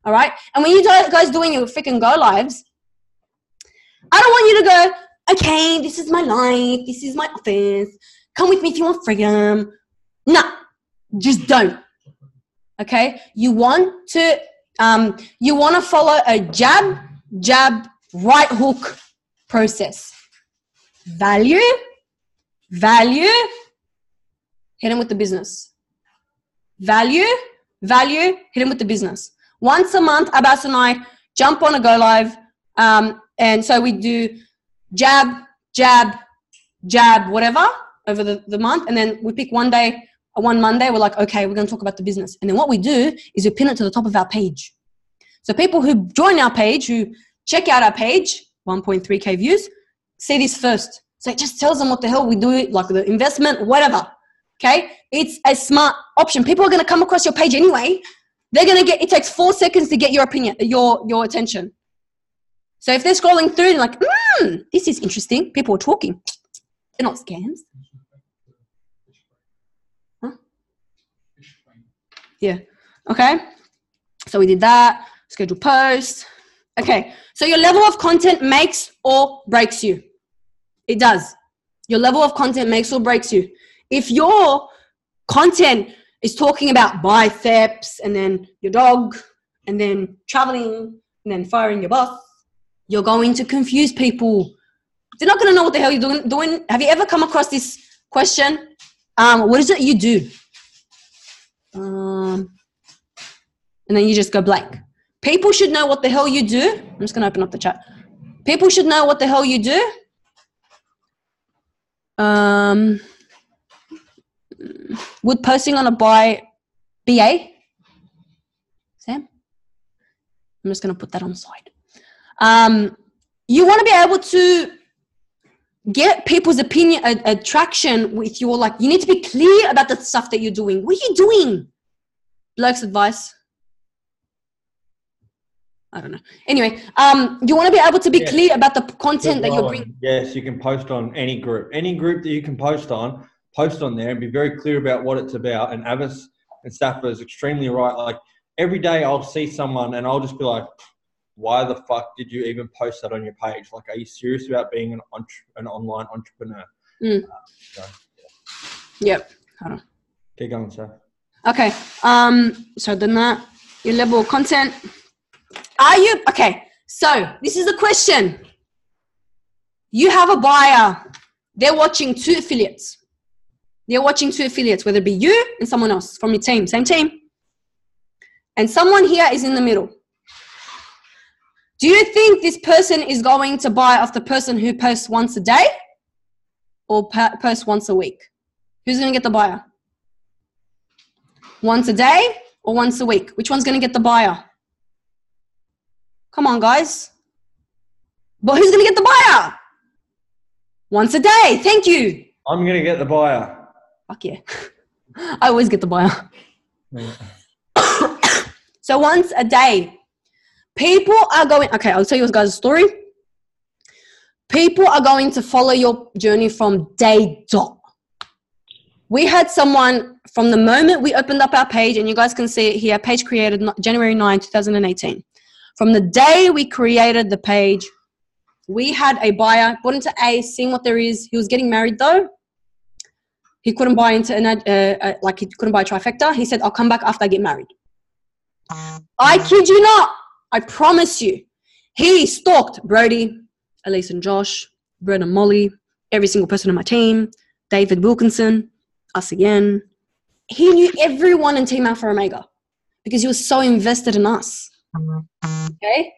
Speaker 6: All right? And when you guys doing your freaking go lives, I don't want you to go, okay, this is my life. This is my office. Come with me if you want freedom. No, just don't. Okay? You want to follow a jab, right hook process. Value, hit him with the business. Value, hit him with the business. Once a month, Abbas and I jump on a go live. And so we do jab, whatever over the month. And then we pick one Monday, we're like, okay, we're going to talk about the business. And then what we do is we pin it to the top of our page. So people who join our page, who check out our page, 1.3K views, see this first. So it just tells them what the hell we do, like the investment, whatever. Okay? It's a smart option. People are going to come across your page anyway. It takes 4 seconds to get your opinion, your attention. So if they're scrolling through and like, this is interesting. People are talking. They're not scams. Huh? Yeah. Okay. So we did that. Schedule post. Okay. So your level of content makes or breaks you. It does. Your level of content makes or breaks you. If your content is talking about biceps and then your dog and then traveling and then firing your boss, you're going to confuse people. They're not going to know what the hell you're doing. Have you ever come across this question? What is it you do? And then you just go blank. People should know what the hell you do. I'm just going to open up the chat. People should know what the hell you do. Would posting on a BA? Sam? I'm just going to put that on the side. You want to be able to get people's opinion, attraction with your, like, you need to be clear about the stuff that you're doing. What are you doing? Bloke's advice. I don't know. Anyway, you want to be able to be clear about the content that you're bringing.
Speaker 1: Yes, you can post on any group that you can post on there and be very clear about what it's about. And Abbas and Safa is extremely right. Like every day I'll see someone and I'll just be like, why the fuck did you even post that on your page? Like, are you serious about being an online entrepreneur?
Speaker 6: Yep. Hold on.
Speaker 1: Keep going, Saf.
Speaker 6: Okay. So then that, your level of content. Okay, so this is the question. You have a buyer. They're watching 2 affiliates. Whether it be you and someone else from your team, same team. And someone here is in the middle. Do you think this person is going to buy off the person who posts once a day or posts once a week? Who's going to get the buyer? Once a day or once a week? Which one's going to get the buyer? Come on, guys. But who's going to get the buyer? Once a day. Thank you.
Speaker 1: I'm going to get the buyer.
Speaker 6: Fuck yeah. I always get the buyer.
Speaker 1: Yeah.
Speaker 6: So once a day. People are going... Okay, I'll tell you guys a story. People are going to follow your journey from day dot. We had someone from the moment we opened up our page, and you guys can see it here, page created January 9, 2018. From the day we created the page, we had a buyer, bought into A, seeing what there is. He was getting married though. He couldn't buy into he couldn't buy a trifecta. He said, I'll come back after I get married. I kid you not. I promise you. He stalked Brody, Elise and Josh, Brett and Molly, every single person on my team, David Wilkinson, us again. He knew everyone in Team Alpha Omega because he was so invested in us. Okay?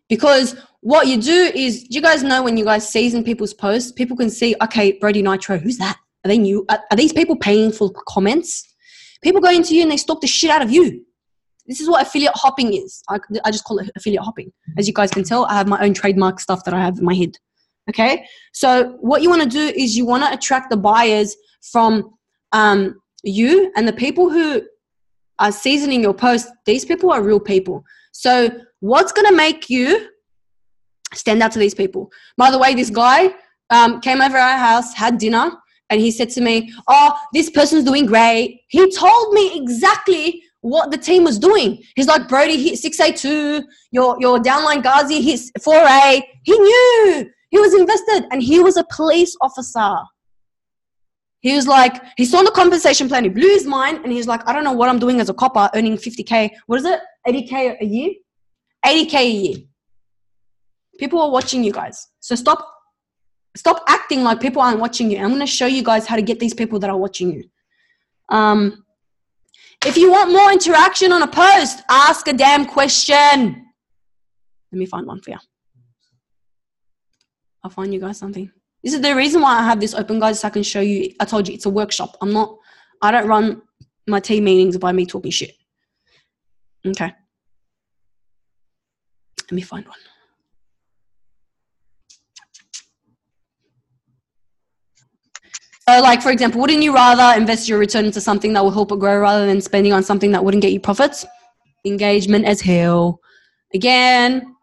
Speaker 6: Because what you do is, do you guys know when you guys season people's posts, people can see, okay, Brody Nitro, who's that? Are they new? Are these people paying for comments? People go into you and they stalk the shit out of you. This is what affiliate hopping is. I just call it affiliate hopping. As you guys can tell, I have my own trademark stuff that I have in my head. Okay. So what you want to do is you want to attract the buyers from you, and the people who are seasoning your post. These people are real people. So what's going to make you stand out to these people? By the way, this guy came over our house, had dinner, and he said to me, oh, this person's doing great. He told me exactly what the team was doing. He's like, Brody hit 6A2, your downline Ghazi hits 4A. He knew. He was invested, and he was a police officer. He was like, he saw the compensation plan. He blew his mind, and he's like, I don't know what I'm doing as a copper earning 50K. What is it? 80K a year? 80K a year. People are watching you guys. So stop acting like people aren't watching you. I'm going to show you guys how to get these people that are watching you. If you want more interaction on a post, ask a damn question. Let me find one for you. I'll find you guys something. This is the reason why I have this open, guys, so I can show you. I told you, it's a workshop. I don't run my team meetings by me talking shit. Okay. Let me find one. So, like, for example, wouldn't you rather invest your return into something that will help it grow rather than spending on something that wouldn't get you profits? Engagement as hell. Again,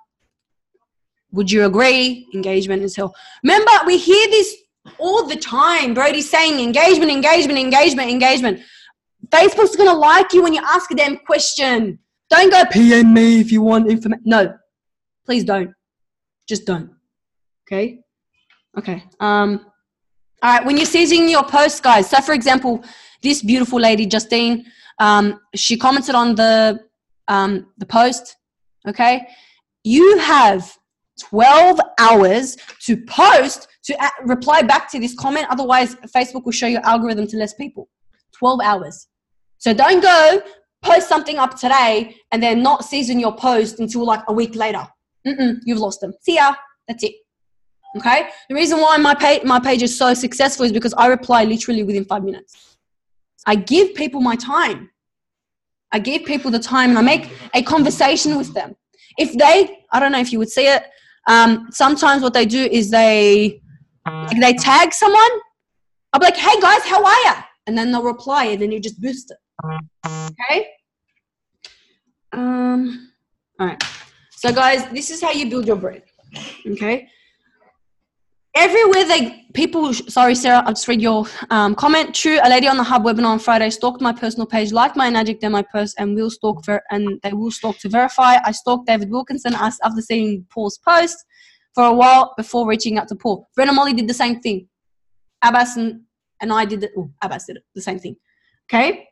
Speaker 6: would you agree? Engagement as hell. Remember, we hear this all the time. Brody's saying engagement, engagement, engagement, engagement. Facebook's going to like you when you ask a damn question. Don't go PM me if you want information. No, please don't. Just don't. Okay? Okay. All right, when you're seizing your post, guys, so for example, this beautiful lady, Justine, she commented on the post, okay? You have 12 hours to post, to reply back to this comment. Otherwise, Facebook will show your algorithm to less people. 12 hours. So don't go post something up today and then not season your post until like a week later. You've lost them. See ya. That's it. Okay. The reason why my page is so successful is because I reply literally within 5 minutes. I give people my time. I give people the time and I make a conversation with them. If they, I don't know if you would see it. Sometimes what they do is they tag someone. I'll be like, hey guys, how are you? And then they'll reply and then you just boost it. Okay. All right. So guys, this is how you build your brand. Okay. Everywhere sorry, Sarah, I'll just read your comment. True, a lady on the Hub webinar on Friday stalked my personal page, liked my Magic Demo post, and they will stalk to verify. I stalked David Wilkinson after seeing Paul's post for a while before reaching out to Paul. Brenna Molly did the same thing. Abbas and I did it. Abbas did it, the same thing. Okay?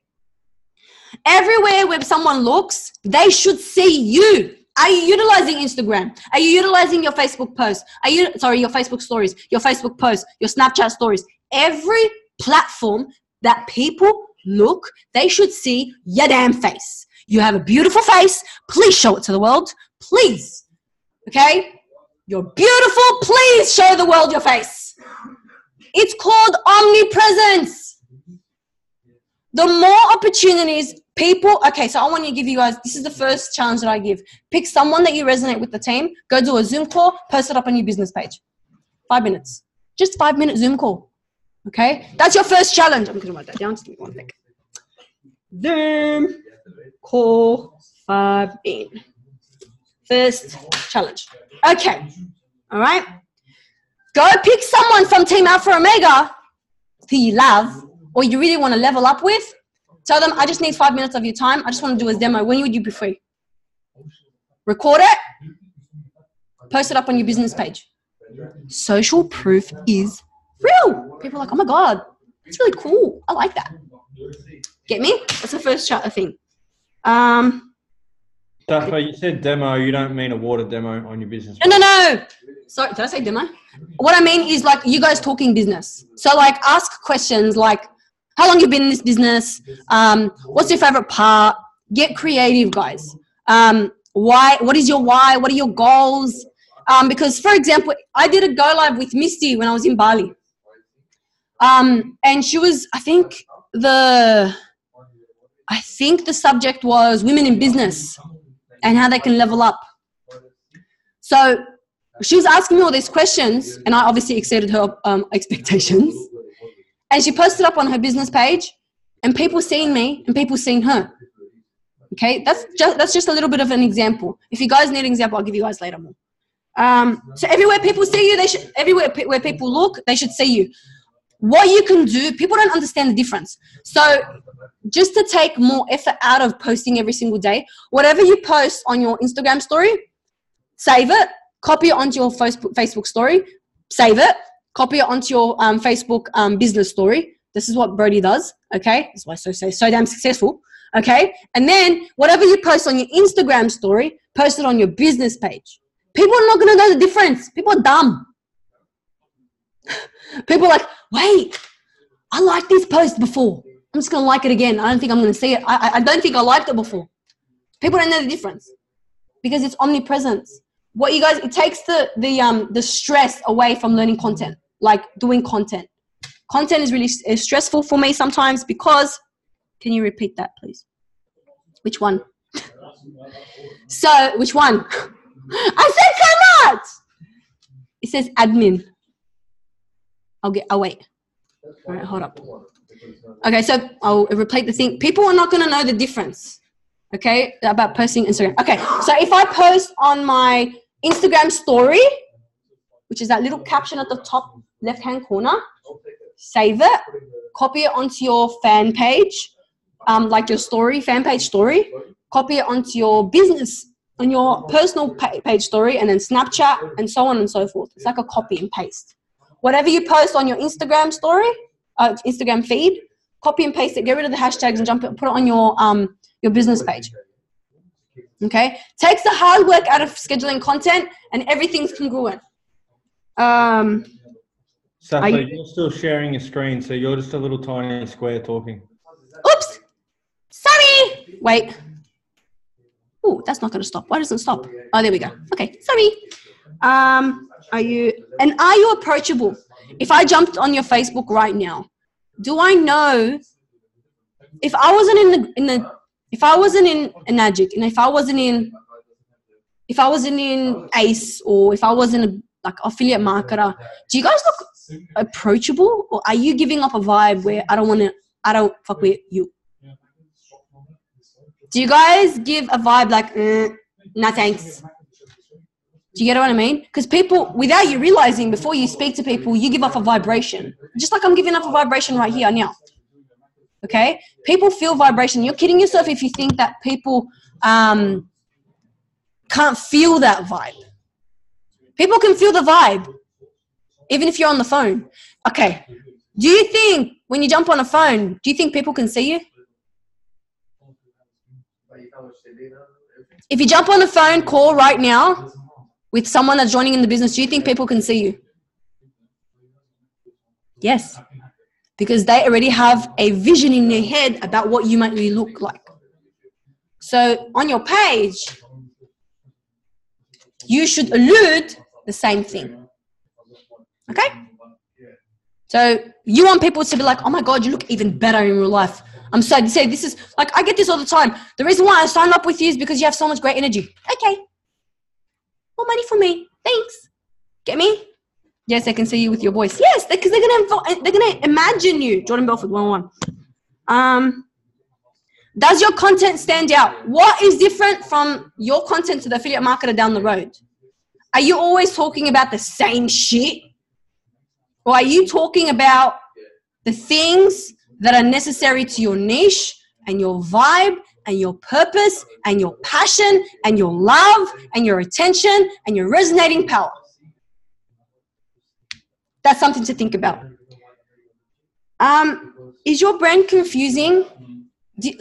Speaker 6: Everywhere where someone looks, they should see you. Are you utilizing Instagram? Are you utilizing your Facebook posts? Your Facebook stories, your Facebook posts, your Snapchat stories? Every platform that people look, they should see your damn face. You have a beautiful face. Please show it to the world. Please. Okay? You're beautiful. Please show the world your face. It's called omnipresence. The more opportunities people, okay, so I want to give you guys, this is the first challenge that I give. Pick someone that you resonate with the team, go do a Zoom call, post it up on your business page. 5 minutes. Just 5 minute Zoom call. Okay? That's your first challenge. I'm going to write that down. Just give me 1 sec. Zoom call 5 in. First challenge. Okay. All right. Go pick someone from Team Alpha Omega who you love or you really want to level up with. Tell them, I just need 5 minutes of your time. I just want to do a demo. When would you be free? Record it. Post it up on your business page. Social proof is real. People are like, oh my God, that's really cool. I like that. Get me? That's the first thing.
Speaker 1: Safa, you said demo. You don't mean a water demo on your business page.
Speaker 6: No. Sorry, did I say demo? What I mean is like you guys talking business. So like ask questions like, how long you been in this business? What's your favorite part? Get creative, guys. Why? What is your why? What are your goals? Because, for example, I did a go live with Misty when I was in Bali. And she was, I think the subject was women in business and how they can level up. So she was asking me all these questions, and I obviously exceeded her expectations. And she posted up on her business page, and people seen me and people seen her. Okay, that's just a little bit of an example. If you guys need an example, I'll give you guys later more. So everywhere people see you, everywhere where people look, they should see you. What you can do, people don't understand the difference. So just to take more effort out of posting every single day, whatever you post on your Instagram story, save it, copy it onto your Facebook story, save it, copy it onto your Facebook business story. This is what Brody does, okay? That's why it's so damn successful, okay? And then whatever you post on your Instagram story, post it on your business page. People are not going to know the difference. People are dumb. People are like, wait, I liked this post before. I'm just going to like it again. I don't think I'm going to see it. I don't think I liked it before. People don't know the difference because it's omnipresent. What you guys, it takes the stress away from learning content, like doing content. Content is really stressful for me sometimes because, can you repeat that, please? Which one? So, which one? I said come out! It says admin. I'll wait. All right, hold up. Okay, so I'll repeat the thing. People are not going to know the difference, okay, about posting Instagram. Okay, so if I post on my Instagram story, which is that little caption at the top left-hand corner, save it, copy it onto your fan page, like your story, fan page story, copy it onto your business, on your personal page story, and then Snapchat, and so on and so forth. It's like a copy and paste. Whatever you post on your Instagram story, Instagram feed, copy and paste it, get rid of the hashtags and put it on your business page. Okay? Takes the hard work out of scheduling content and everything's congruent.
Speaker 1: Safa, you're still sharing your screen, so you're just a little tiny square talking.
Speaker 6: Oops! Sorry! Wait. Oh, that's not going to stop. Why doesn't it stop? Oh, there we go. Okay, sorry. Are you approachable? If I jumped on your Facebook right now, do I know if I wasn't if I wasn't in Enagic, and if I wasn't in ACE, or if I wasn't like affiliate marketer, do you guys look approachable, or are you giving up a vibe where I don't fuck with you? Do you guys give a vibe like, nah, thanks? Do you get what I mean? Because people, without you realizing, before you speak to people, you give off a vibration. Just like I'm giving off a vibration right here now. Okay? People feel vibration. You're kidding yourself if you think that people can't feel that vibe. People can feel the vibe, even if you're on the phone. Okay. Do you think, when you jump on a phone, do you think people can see you? If you jump on a phone call right now with someone that's joining in the business, do you think people can see you? Yes. Because they already have a vision in their head about what you might really look like. So on your page, you should allude the same thing. Okay? So you want people to be like, oh my God, you look even better in real life. I'm sorry to say, this is, like, I get this all the time. The reason why I signed up with you is because you have so much great energy. Okay. More money for me. Thanks. Get me? Yes, they can see you with your voice. Yes, because they're gonna imagine you. Jordan Belford, 101. Does your content stand out? What is different from your content to the affiliate marketer down the road? Are you always talking about the same shit? Or are you talking about the things that are necessary to your niche and your vibe and your purpose and your passion and your love and your attention and your resonating power? That's something to think about. Is your brand confusing?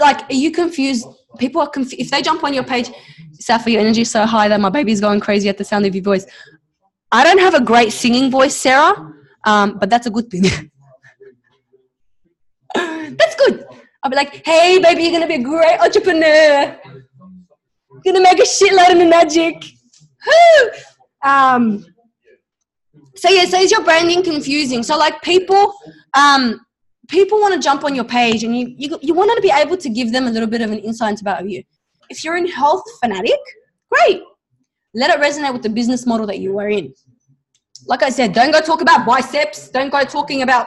Speaker 6: Are you confused? People are confused. If they jump on your page, Safa, your energy is so high that my baby's going crazy at the sound of your voice. I don't have a great singing voice, Sarah, but that's a good thing. That's good. I'll be like, hey, baby, you're going to be a great entrepreneur. You're going to make a shitload of magic. Woo! So is your branding confusing? So like people want to jump on your page and you want to be able to give them a little bit of an insight about you. If you're in health fanatic, great. Let it resonate with the business model that you are in. Like I said, don't go talk about biceps. Don't go talking about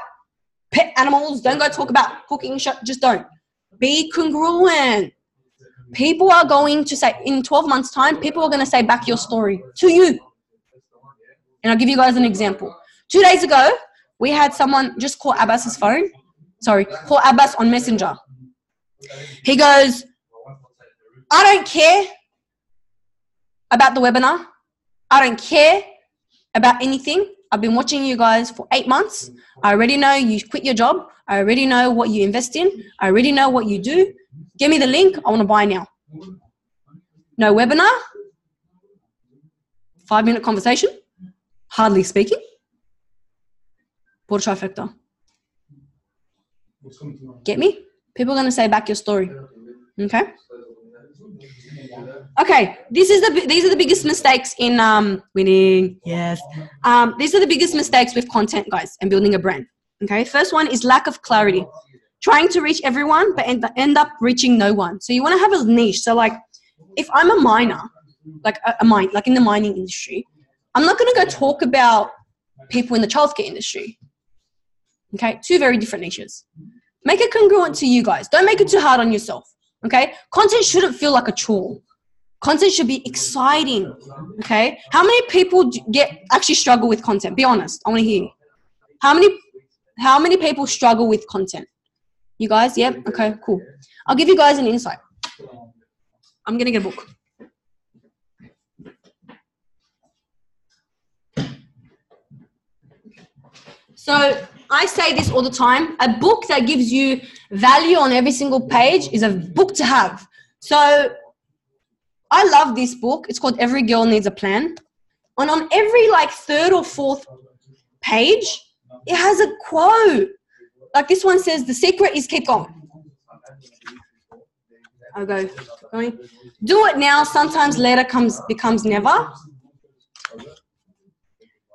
Speaker 6: pet animals. Don't go talk about cooking. Just don't. Be congruent. People are going to say, in 12 months' time, people are going to say back your story to you. And I'll give you guys an example. 2 days ago, we had someone just call Abbas's phone. Sorry, call Abbas on Messenger. He goes, I don't care about the webinar. I don't care about anything. I've been watching you guys for 8 months. I already know you quit your job. I already know what you invest in. I already know what you do. Give me the link. I want to buy now. No webinar. 5-minute conversation. Hardly speaking. Por trifecta. Get me? People are going to say back your story. Okay? Okay, these are the biggest mistakes in winning. Yes. These are the biggest mistakes with content, guys, and building a brand. Okay, first one is lack of clarity. Trying to reach everyone, but end up reaching no one. So you want to have a niche. So like, if I'm a miner, like in the mining industry, I'm not going to go talk about people in the childcare industry. Okay, 2 very different niches. Make it congruent to you guys. Don't make it too hard on yourself. Okay, content shouldn't feel like a chore. Content should be exciting. Okay, how many people actually struggle with content? Be honest. I want to hear. How many people struggle with content? You guys? Yep. Okay, cool. I'll give you guys an insight. I'm gonna get a book. So I say this all the time. A book that gives you value on every single page is a book to have. So I love this book. It's called Every Girl Needs a Plan. And on every like 3rd or 4th page, it has a quote. Like this one says, the secret is keep going. I'll go. Going. Do it now. Sometimes later becomes never.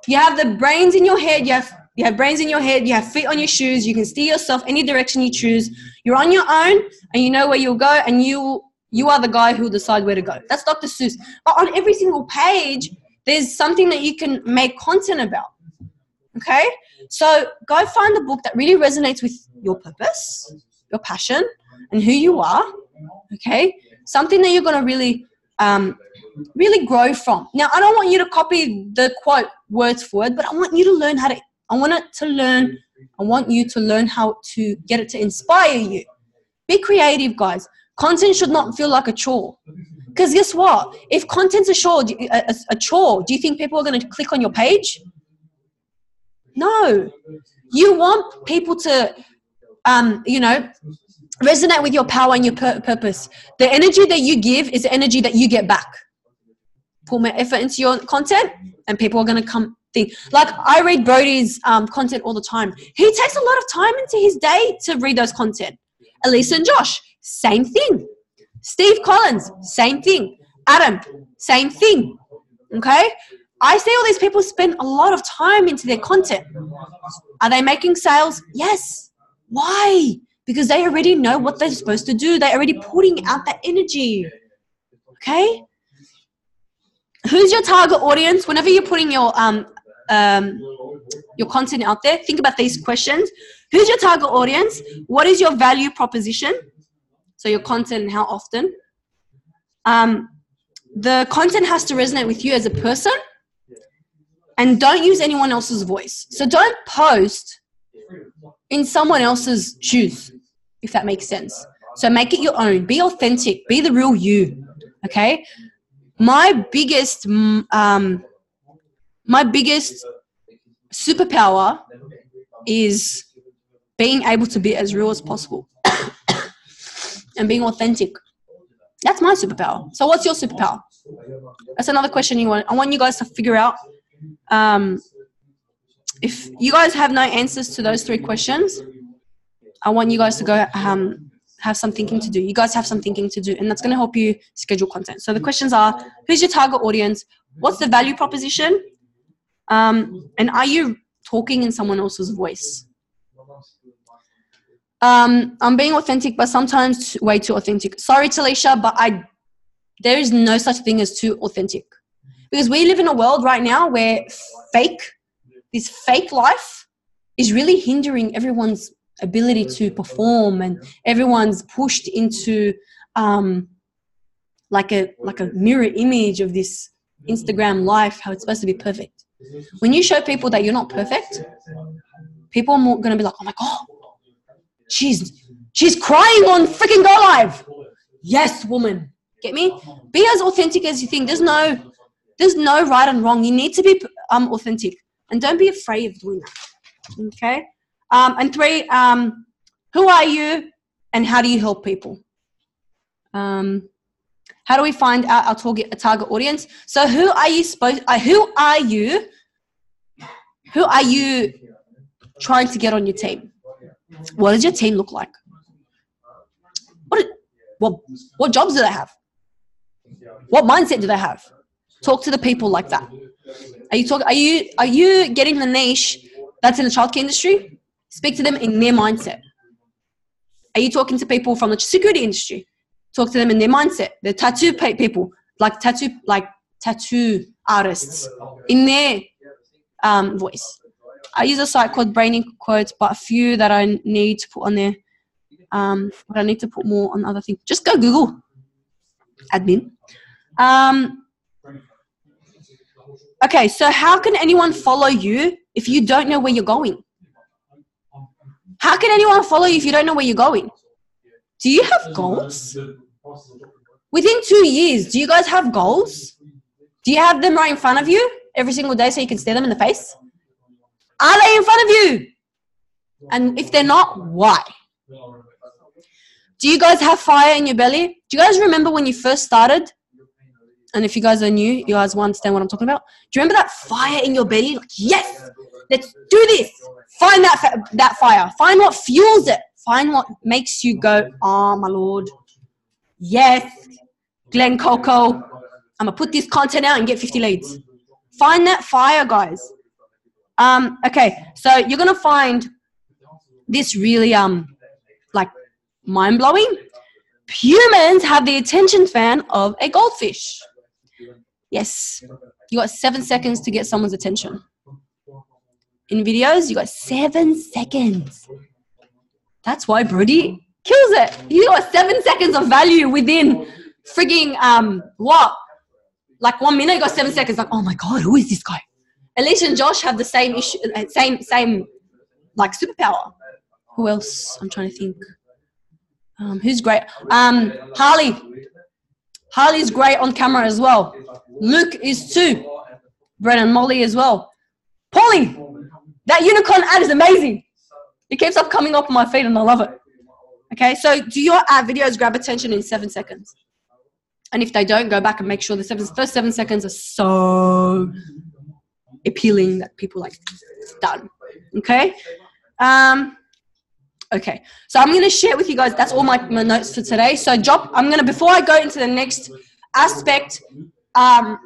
Speaker 6: You have the brains in your head. You have brains in your head. You have feet on your shoes. You can steer yourself any direction you choose. You're on your own, and you know where you'll go, and you are the guy who will decide where to go. That's Dr. Seuss. But on every single page, there's something that you can make content about. Okay? So go find the book that really resonates with your purpose, your passion, and who you are. Okay? Something that you're going to really grow from. Now, I don't want you to copy the quote word for word, but I want you to learn I want you to learn how to get it to inspire you. Be creative, guys. Content should not feel like a chore. Because guess what? If content's a chore, do you think people are going to click on your page? No. You want people to, resonate with your power and your purpose. The energy that you give is the energy that you get back. Put more effort into your content and people are going to come think. Like I read Brody's content all the time. He takes a lot of time into his day to read those content. Elisa and Josh, same thing. Steve Collins, same thing. Adam, same thing. Okay? I see all these people spend a lot of time into their content. Are they making sales? Yes. Why? Because they already know what they're supposed to do. They're already putting out that energy. Okay? Who's your target audience? Whenever you're putting your content out there, think about these questions. Who's your target audience? What is your value proposition? So your content and how often. The content has to resonate with you as a person. And don't use anyone else's voice. So don't post in someone else's shoes, if that makes sense. So make it your own. Be authentic. Be the real you. Okay? My biggest superpower is being able to be as real as possible and being authentic. That's my superpower. So what's your superpower? That's another question I want you guys to figure out. If you guys have no answers to those 3 questions, I want you guys to go have some thinking to do. You guys have some thinking to do, and that's going to help you schedule content. So the questions are, who's your target audience? What's the value proposition? And are you talking in someone else's voice? I'm being authentic, but sometimes way too authentic. Sorry, Talisha, but there is no such thing as too authentic. Because we live in a world right now where this fake life is really hindering everyone's ability to perform, and everyone's pushed into like a mirror image of this Instagram life, how it's supposed to be perfect. When you show people that you're not perfect, people are going to be like, oh my God, she's crying on freaking Go Live. Yes, woman. Get me? Be as authentic as you think. There's no right and wrong. You need to be authentic, and don't be afraid of doing that. Okay? And 3, who are you and how do you help people? How do we find out our target audience? So who are you trying to get on your team? What does your team look like? What jobs do they have? What mindset do they have? Talk to the people like that. Are you getting the niche that's in the childcare industry? Speak to them in their mindset. Are you talking to people from the security industry? Talk to them in their mindset. The tattoo people, like tattoo artists, in their voice. I use a site called Braining Quotes, but a few that I need to put on there. But I need to put more on other things. Just go Google admin. Okay, so how can anyone follow you if you don't know where you're going? How can anyone follow you if you don't know where you're going? Do you have goals? Within 2 years, do you guys have goals? Do you have them right in front of you every single day so you can stare them in the face? Are they in front of you? And if they're not, why? Do you guys have fire in your belly? Do you guys remember when you first started? And if you guys are new, you guys will understand what I'm talking about. Do you remember that fire in your belly? Like, yes, let's do this. Find that fire. Find what fuels it. Find what makes you go, oh, my Lord. Yes, Glen Coco. I'm going to put this content out and get 50 leads. Find that fire, guys. Okay, so you're going to find this really, like, mind-blowing. Humans have the attention span of a goldfish. Yes, you got 7 seconds to get someone's attention. In videos, you got 7 seconds. That's why Brody kills it. You got 7 seconds of value within frigging, what? Like 1 minute, you got 7 seconds. Like, oh my God, who is this guy? Alicia and Josh have the same issue, same like superpower. Who else? I'm trying to think. Who's great? Harley's great on camera as well. Luke is too. Brett and Molly as well. Polly, that unicorn ad is amazing. It keeps up coming up on my feed and I love it. Okay, so do your ad videos grab attention in 7 seconds? And if they don't, go back and make sure the first 7 seconds are so appealing that people like, it's done. Okay? Okay, so I'm going to share with you guys, that's all my notes for today. So before I go into the next aspect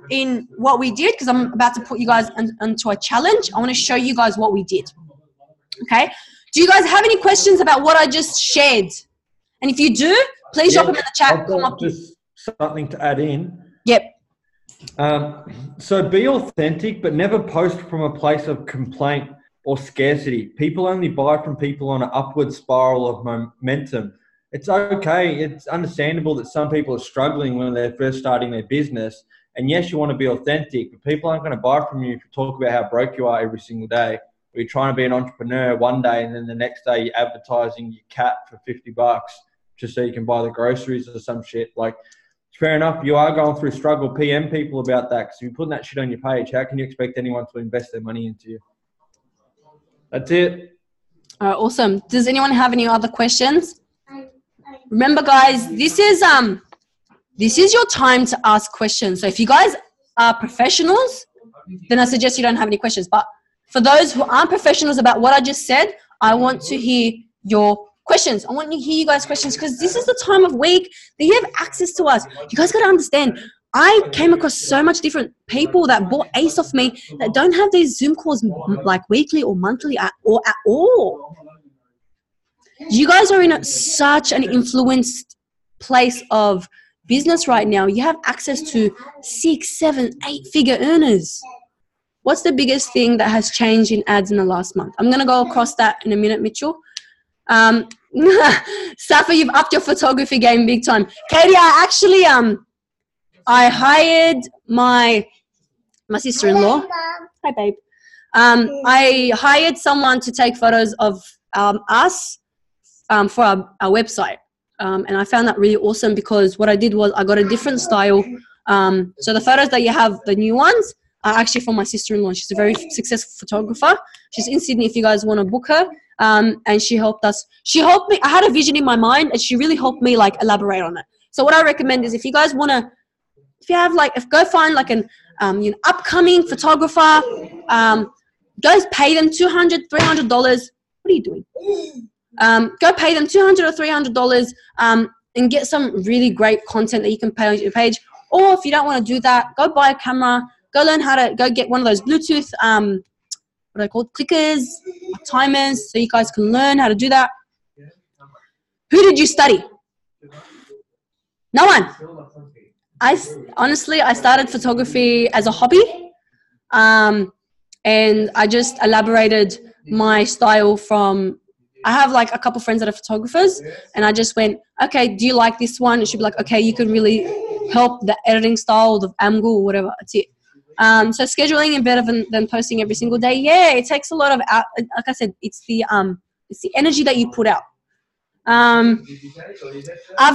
Speaker 6: in what we did, because I'm about to put you guys into a challenge, I want to show you guys what we did. Okay, do you guys have any questions about what I just shared? And if you do, please drop them in the chat.
Speaker 1: I've got just something to add in.
Speaker 6: Yep.
Speaker 1: So be authentic, but never post from a place of complaint or scarcity. People only buy from people on an upward spiral of momentum. It's okay. It's understandable that some people are struggling when they're first starting their business. And yes, you want to be authentic, but people aren't going to buy from you if you talk about how broke you are every single day. Or you're trying to be an entrepreneur one day and then the next day you're advertising your cat for $50 just so you can buy the groceries or some shit. Like, fair enough, you are going through struggle. PM people about that, because if you're putting that shit on your page, how can you expect anyone to invest their money into you? That's it.
Speaker 6: All right, awesome. Does anyone have any other questions? Remember, guys, this is your time to ask questions. So if you guys are professionals, then I suggest you don't have any questions. But for those who aren't professionals about what I just said, I want to hear your questions. I want to hear you guys' questions, because this is the time of week that you have access to us. You guys got to understand, I came across so much different people that bought ACE off me that don't have these Zoom calls like weekly or monthly at all. You guys are in such an influenced place of business right now, you have access to 6, 7, 8-figure earners. What's the biggest thing that has changed in ads in the last month? I'm going to go across that in a minute, Mitchell. Safa, you've upped your photography game big time. Katie, I actually I hired my sister-in-law. Hi, babe. I hired someone to take photos of us for our website. And I found that really awesome because what I did was I got a different style. So the photos that you have, the new ones, are actually from my sister-in-law. She's a very successful photographer. She's in Sydney if you guys want to book her. And she helped us. She helped me. I had a vision in my mind and she really helped me like elaborate on it. So what I recommend is if you guys want to, if you have like, go find like an upcoming photographer, guys pay them $200, $300. What are you doing? Go pay them $200 or $300 and get some really great content that you can pay on your page. Or if you don't want to do that, go buy a camera, go learn how to go get one of those Bluetooth, what are they called? Clickers, timers, so you guys can learn how to do that. Who did you study? No one. Honestly, I started photography as a hobby. And I just elaborated my style from, I have like a couple friends that are photographers and I just went, okay, do you like this one? And she'd be like, okay, you could really help the editing style, the angle, whatever. That's it. So scheduling is better than posting every single day. Yeah, it takes a lot of, like I said, it's the energy that you put out. Are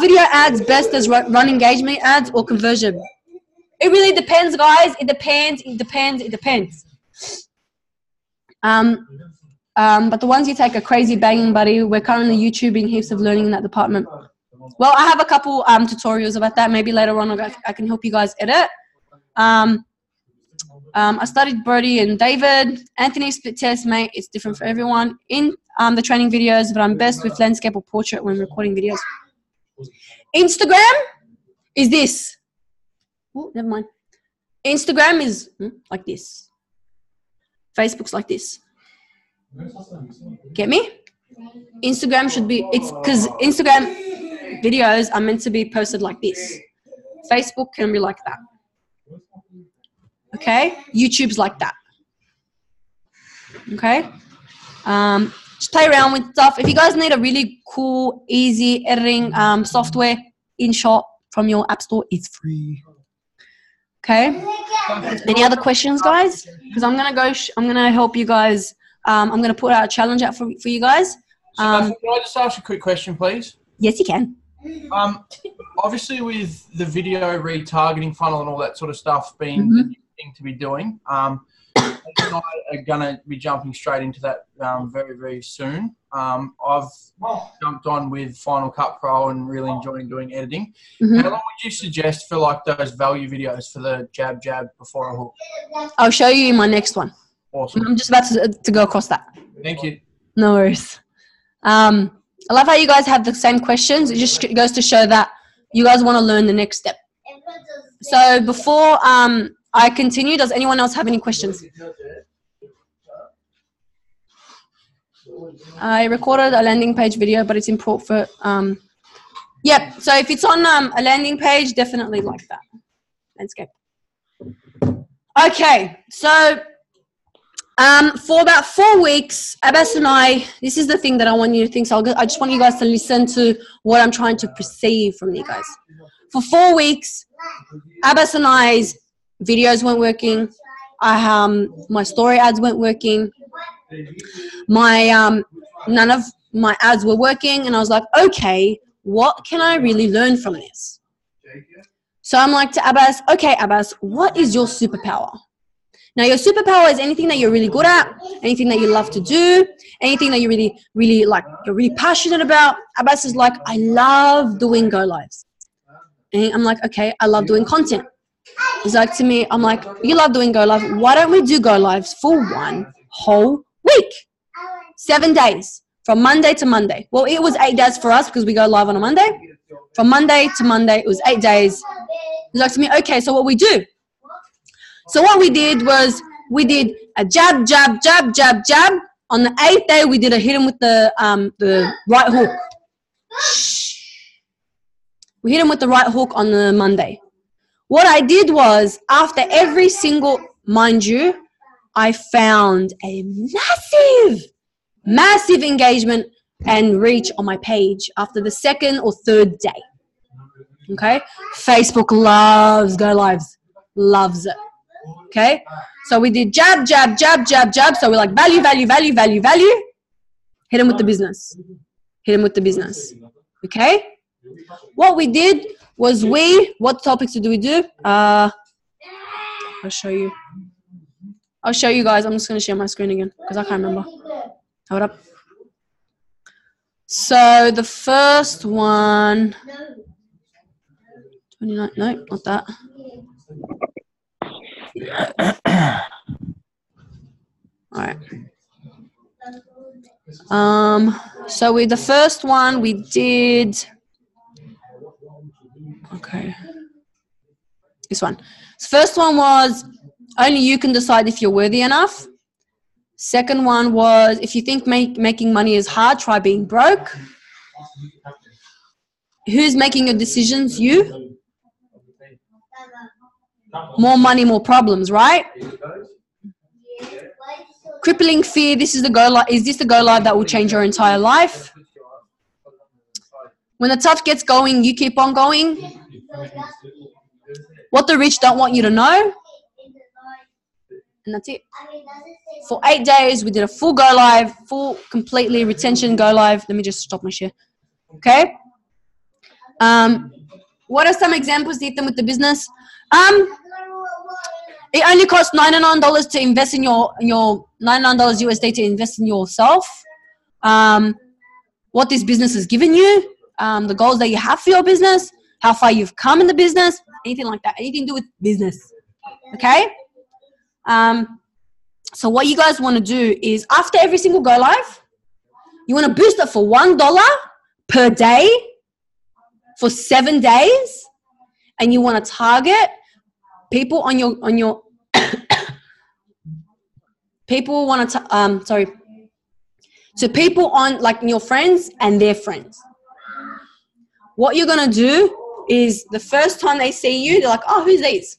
Speaker 6: video ads best as run engagement ads or conversion? It really depends, guys. It depends. But the ones you take are crazy banging, buddy. We're currently YouTubing heaps of learning in that department. Well, I have a couple tutorials about that. Maybe later on I can help you guys edit. I studied Brody and David. Anthony split test, mate. It's different for everyone. In the training videos, but I'm best with landscape or portrait when recording videos. Instagram is this. Oh, never mind. Instagram is like this. Facebook's like this. Get me? Instagram should be, it's because Instagram videos are meant to be posted like this. Facebook can be like that. Okay? YouTube's like that. Okay? Just play around with stuff. If you guys need a really cool, easy editing software, InShot from your app store, it's free. Okay? Any other questions, guys? Because I'm gonna help you guys. I'm gonna put out a challenge out for you guys.
Speaker 4: Can I just ask a quick question, please?
Speaker 6: Yes, you can.
Speaker 4: Obviously, with the video retargeting funnel and all that sort of stuff being the new thing to be doing, and I are gonna be jumping straight into that very, very soon. I've jumped on with Final Cut Pro and really enjoying doing editing. How long would you suggest for like those value videos for the jab before a hook?
Speaker 6: I'll show you in my next one.
Speaker 4: Awesome.
Speaker 6: I'm just about to go across that.
Speaker 4: Thank you.
Speaker 6: No worries. I love how you guys have the same questions. It just goes to show that you guys want to learn the next step. So before I continue, does anyone else have any questions? I recorded a landing page video, but it's important for, yeah. So if it's on a landing page, definitely like that. Landscape. Okay, so for about 4 weeks, Abbas and I, this is the thing that I want you to think. So I just want you guys to listen to what I'm trying to perceive from you guys. For 4 weeks, Abbas and I's videos weren't working. My story ads weren't working. None of my ads were working, and I was like, okay, what can I really learn from this? So I'm like to Abbas, okay, Abbas, what is your superpower? Now, your superpower is anything that you're really good at, anything that you love to do, anything that you really like, you're really passionate about. Abbas is like, I love doing go lives. And I'm like, okay, I love doing content. He's like to me, I'm like, you love doing go live. Why don't we do go lives for 1 whole week? 7 days, from Monday to Monday. Well, it was 8 days for us because we go live on a Monday. From Monday to Monday, it was 8 days. He's like to me, okay, so what we do? So what we did was we did a jab. On the 8th day, we did a hit him with the right hook. We hit them with the right hook on the Monday. What I did was, after every single, mind you, I found a massive engagement and reach on my page after the second or third day. Okay? Facebook loves go lives. Loves it. Okay? So we did jab. So we're like value. Hit them with the business. Okay? What we did was what topics did we do? I'll show you guys. I'm just going to share my screen again because I can't remember. Hold up. So the first one, 29, no, not that. All right. So the first one we did, okay, this one. The first one was only you can decide if you're worthy enough. Second one was, if you think making money is hard, try being broke. Who's making your decisions? You. More money, more problems, right? Crippling fear. This is the go live. Is this the go live that will change your entire life? When the tough gets going, you keep on going. What the rich don't want you to know. And that's it. For 8 days, we did a full go live, full completely retention go live. Let me just stop my share. Okay. What are some examples to hit them with the business? It only costs $99 to invest in your $99 USD to invest in yourself. What this business has given you, the goals that you have for your business, how far you've come in the business, anything like that, anything to do with business. Okay. So what you guys want to do is, after every single go live, you want to boost it for $1 per day for 7 days, and you want to target people on your people want to so people on like your friends and their friends. What you're gonna do is, the first time they see you, they're like, oh, who's these?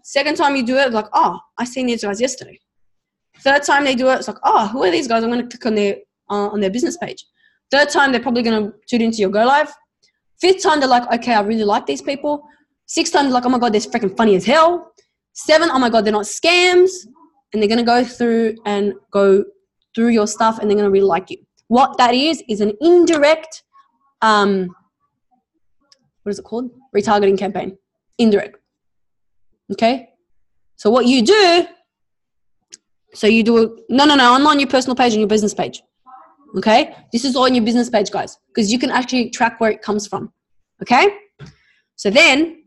Speaker 6: Second time you do it, like, oh, I seen these guys yesterday. Third time they do it, it's like, oh, who are these guys? I'm going to click on their business page. Third time, they're probably going to tune into your go live. Fifth time, they're like, okay, I really like these people. Sixth time, they're like, oh my God, they're freaking funny as hell. Seven, oh my God, they're not scams. And they're going to go through your stuff, and they're going to really like you. What that is an indirect, what is it called? Retargeting campaign. Indirect. Okay? So what you do, no, I'm on your personal page and your business page. Okay? This is all on your business page, guys, because you can actually track where it comes from. Okay? So then,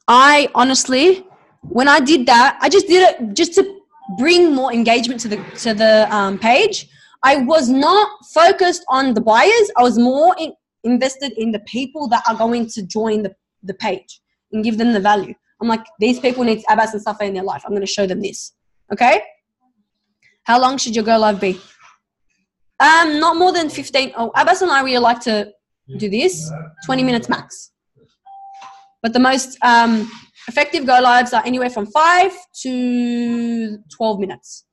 Speaker 6: I honestly, when I did that, I just did it just to bring more engagement to the page. I was not focused on the buyers. I was more invested in the people that are going to join the page and give them the value. I'm like, these people need Abbas and Safa in their life. I'm going to show them this. Okay? How long should your go live be? Not more than 15. Oh, Abbas and I really like to do this. 20 minutes max. But the most effective go lives are anywhere from 5 to 12 minutes.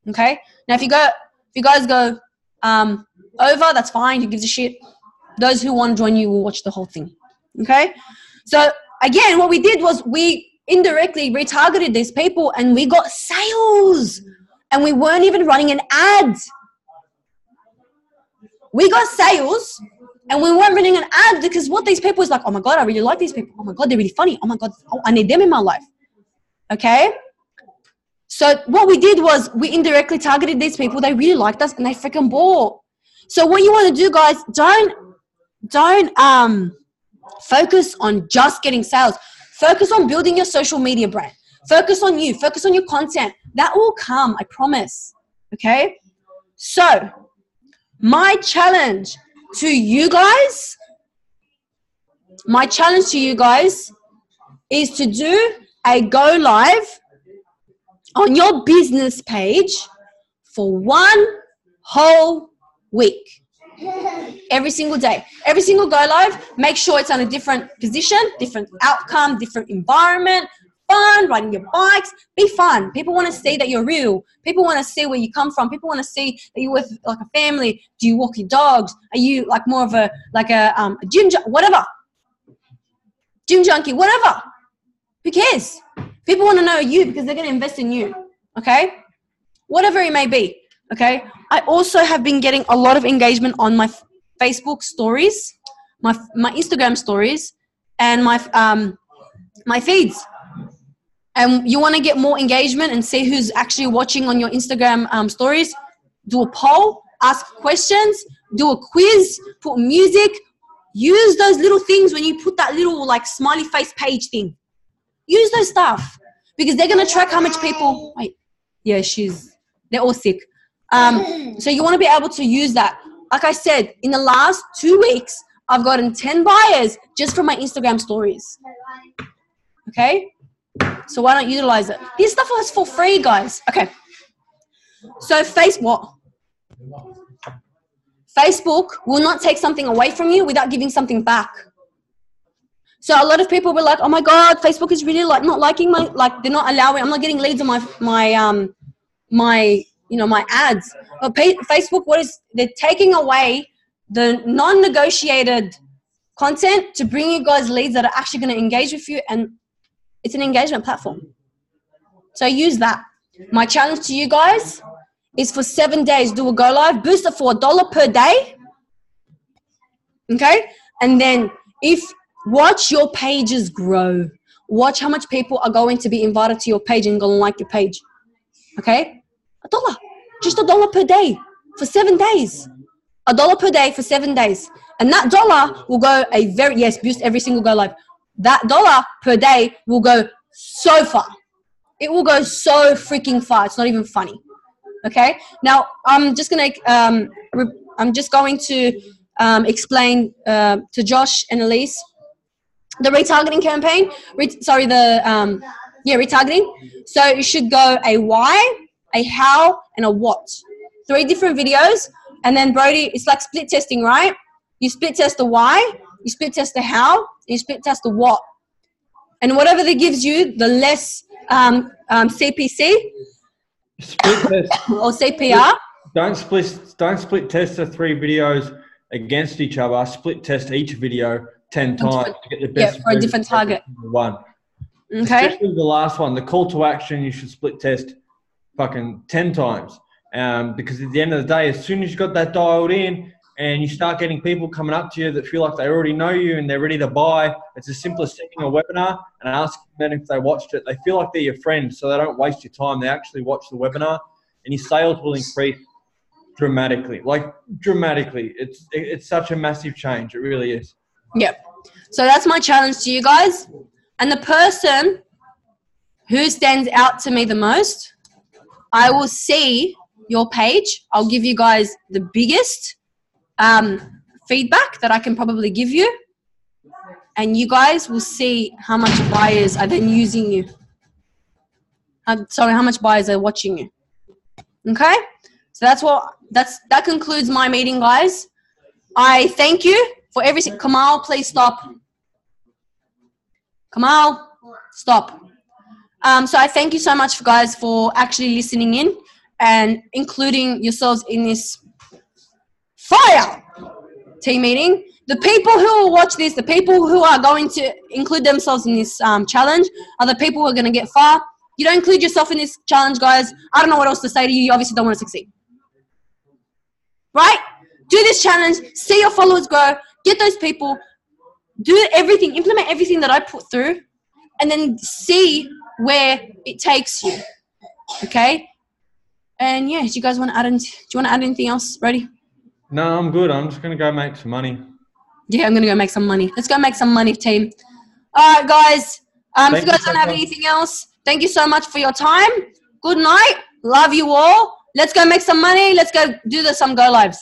Speaker 6: Okay? Now, if you guys go over, that's fine. Who gives a shit? Those who want to join you will watch the whole thing. Okay? So, again, what we did was we indirectly retargeted these people, and we got sales, and we weren't even running an ad. We got sales, and we weren't running an ad, because what these people is like, oh my God, I really like these people. Oh my God, they're really funny. Oh my God, I need them in my life. Okay? So what we did was we indirectly targeted these people. They really liked us, and they freaking bought. So what you want to do, guys, don't focus on just getting sales. Focus on building your social media brand. Focus on you. Focus on your content. That will come, I promise. Okay? So, my challenge to you guys is to do a go live on your business page for 1 whole week. Every single day. Every single go live, make sure it's on a different position, different outcome, different environment, fun, riding your bikes. Be fun. People want to see that you're real. People want to see where you come from. People want to see that you're with like a family. Do you walk your dogs? Are you like more of a gym whatever? Gym junkie, whatever. Who cares? People want to know you because they're going to invest in you. Okay? Whatever it may be. Okay? I also have been getting a lot of engagement on my Facebook stories, my Instagram stories, and my feeds. And you want to get more engagement and see who's actually watching on your Instagram stories, do a poll, ask questions, do a quiz, put music. Use those little things when you put that little like smiley face page thing. Use those stuff because they're going to track how much people, wait, yeah, they're all sick. So you want to be able to use that. Like I said, in the last 2 weeks, I've gotten 10 buyers just from my Instagram stories. Okay? So why don't you utilize it? This stuff is for free, guys. Okay. So Facebook will not take something away from you without giving something back. So a lot of people were like, oh my God, Facebook is really like not liking my, like they're not allowing, I'm not getting leads on my ads. But Facebook, they're taking away the non-negotiated content to bring you guys leads that are actually going to engage with you, and it's an engagement platform. So use that. My challenge to you guys is for 7 days, do a go live, boost it for $1 per day. Okay? And then watch your pages grow. Watch how much people are going to be invited to your page and going to like your page. Okay? $1. Just $1 per day for 7 days. $1 per day for 7 days. And that dollar will go boost every single go live. That $1 per day will go so far. It will go so freaking far. It's not even funny. Okay? Now, I'm just going to explain to Josh and Elise the retargeting campaign. Retargeting. So you should go a why, a how, and a what. 3 different videos. And then Brody, it's like split testing, right? You split test the why, you split test the how, and you split test the what. And whatever that gives you, the less CPC
Speaker 1: split test
Speaker 6: or CPR.
Speaker 1: Don't split test the 3 videos against each other. Split test each video 10 times to get the best
Speaker 6: for a different target.
Speaker 1: One.
Speaker 6: Okay.
Speaker 1: Especially the last one, the call to action, you should split test fucking 10 times. Because at the end of the day, as soon as you got that dialed in and you start getting people coming up to you that feel like they already know you and they're ready to buy, it's as simple as setting a webinar and asking them if they watched it. They feel like they're your friend, so they don't waste your time. They actually watch the webinar, and your sales will increase dramatically. Like dramatically. It's such a massive change. It really is.
Speaker 6: Yep. So that's my challenge to you guys. And the person who stands out to me the most, I will see your page. I'll give you guys the biggest feedback that I can probably give you, and you guys will see how much buyers are then using you. How much buyers are watching you. Okay, so that concludes my meeting, guys. I thank you for everything. Kamal, please stop. Kamal, stop. So I thank you so much, guys, for actually listening in and including yourselves in this fire team meeting. The people who will watch this, the people who are going to include themselves in this challenge are the people who are going to get far. You don't include yourself in this challenge, guys. I don't know what else to say to you. You obviously don't want to succeed. Right? Do this challenge. See your followers grow. Get those people. Do everything. Implement everything that I put through. And then see where it takes you. Okay? And yeah, do you guys want to add do you want to add anything else, Brody?
Speaker 1: No, I'm good. I'm just going to go make some money.
Speaker 6: Yeah, I'm going to go make some money. Let's go make some money, team. All right, guys. If you guys don't have anything else, thank you so much for your time. Good night. Love you all. Let's go make some money. Let's go do some go lives.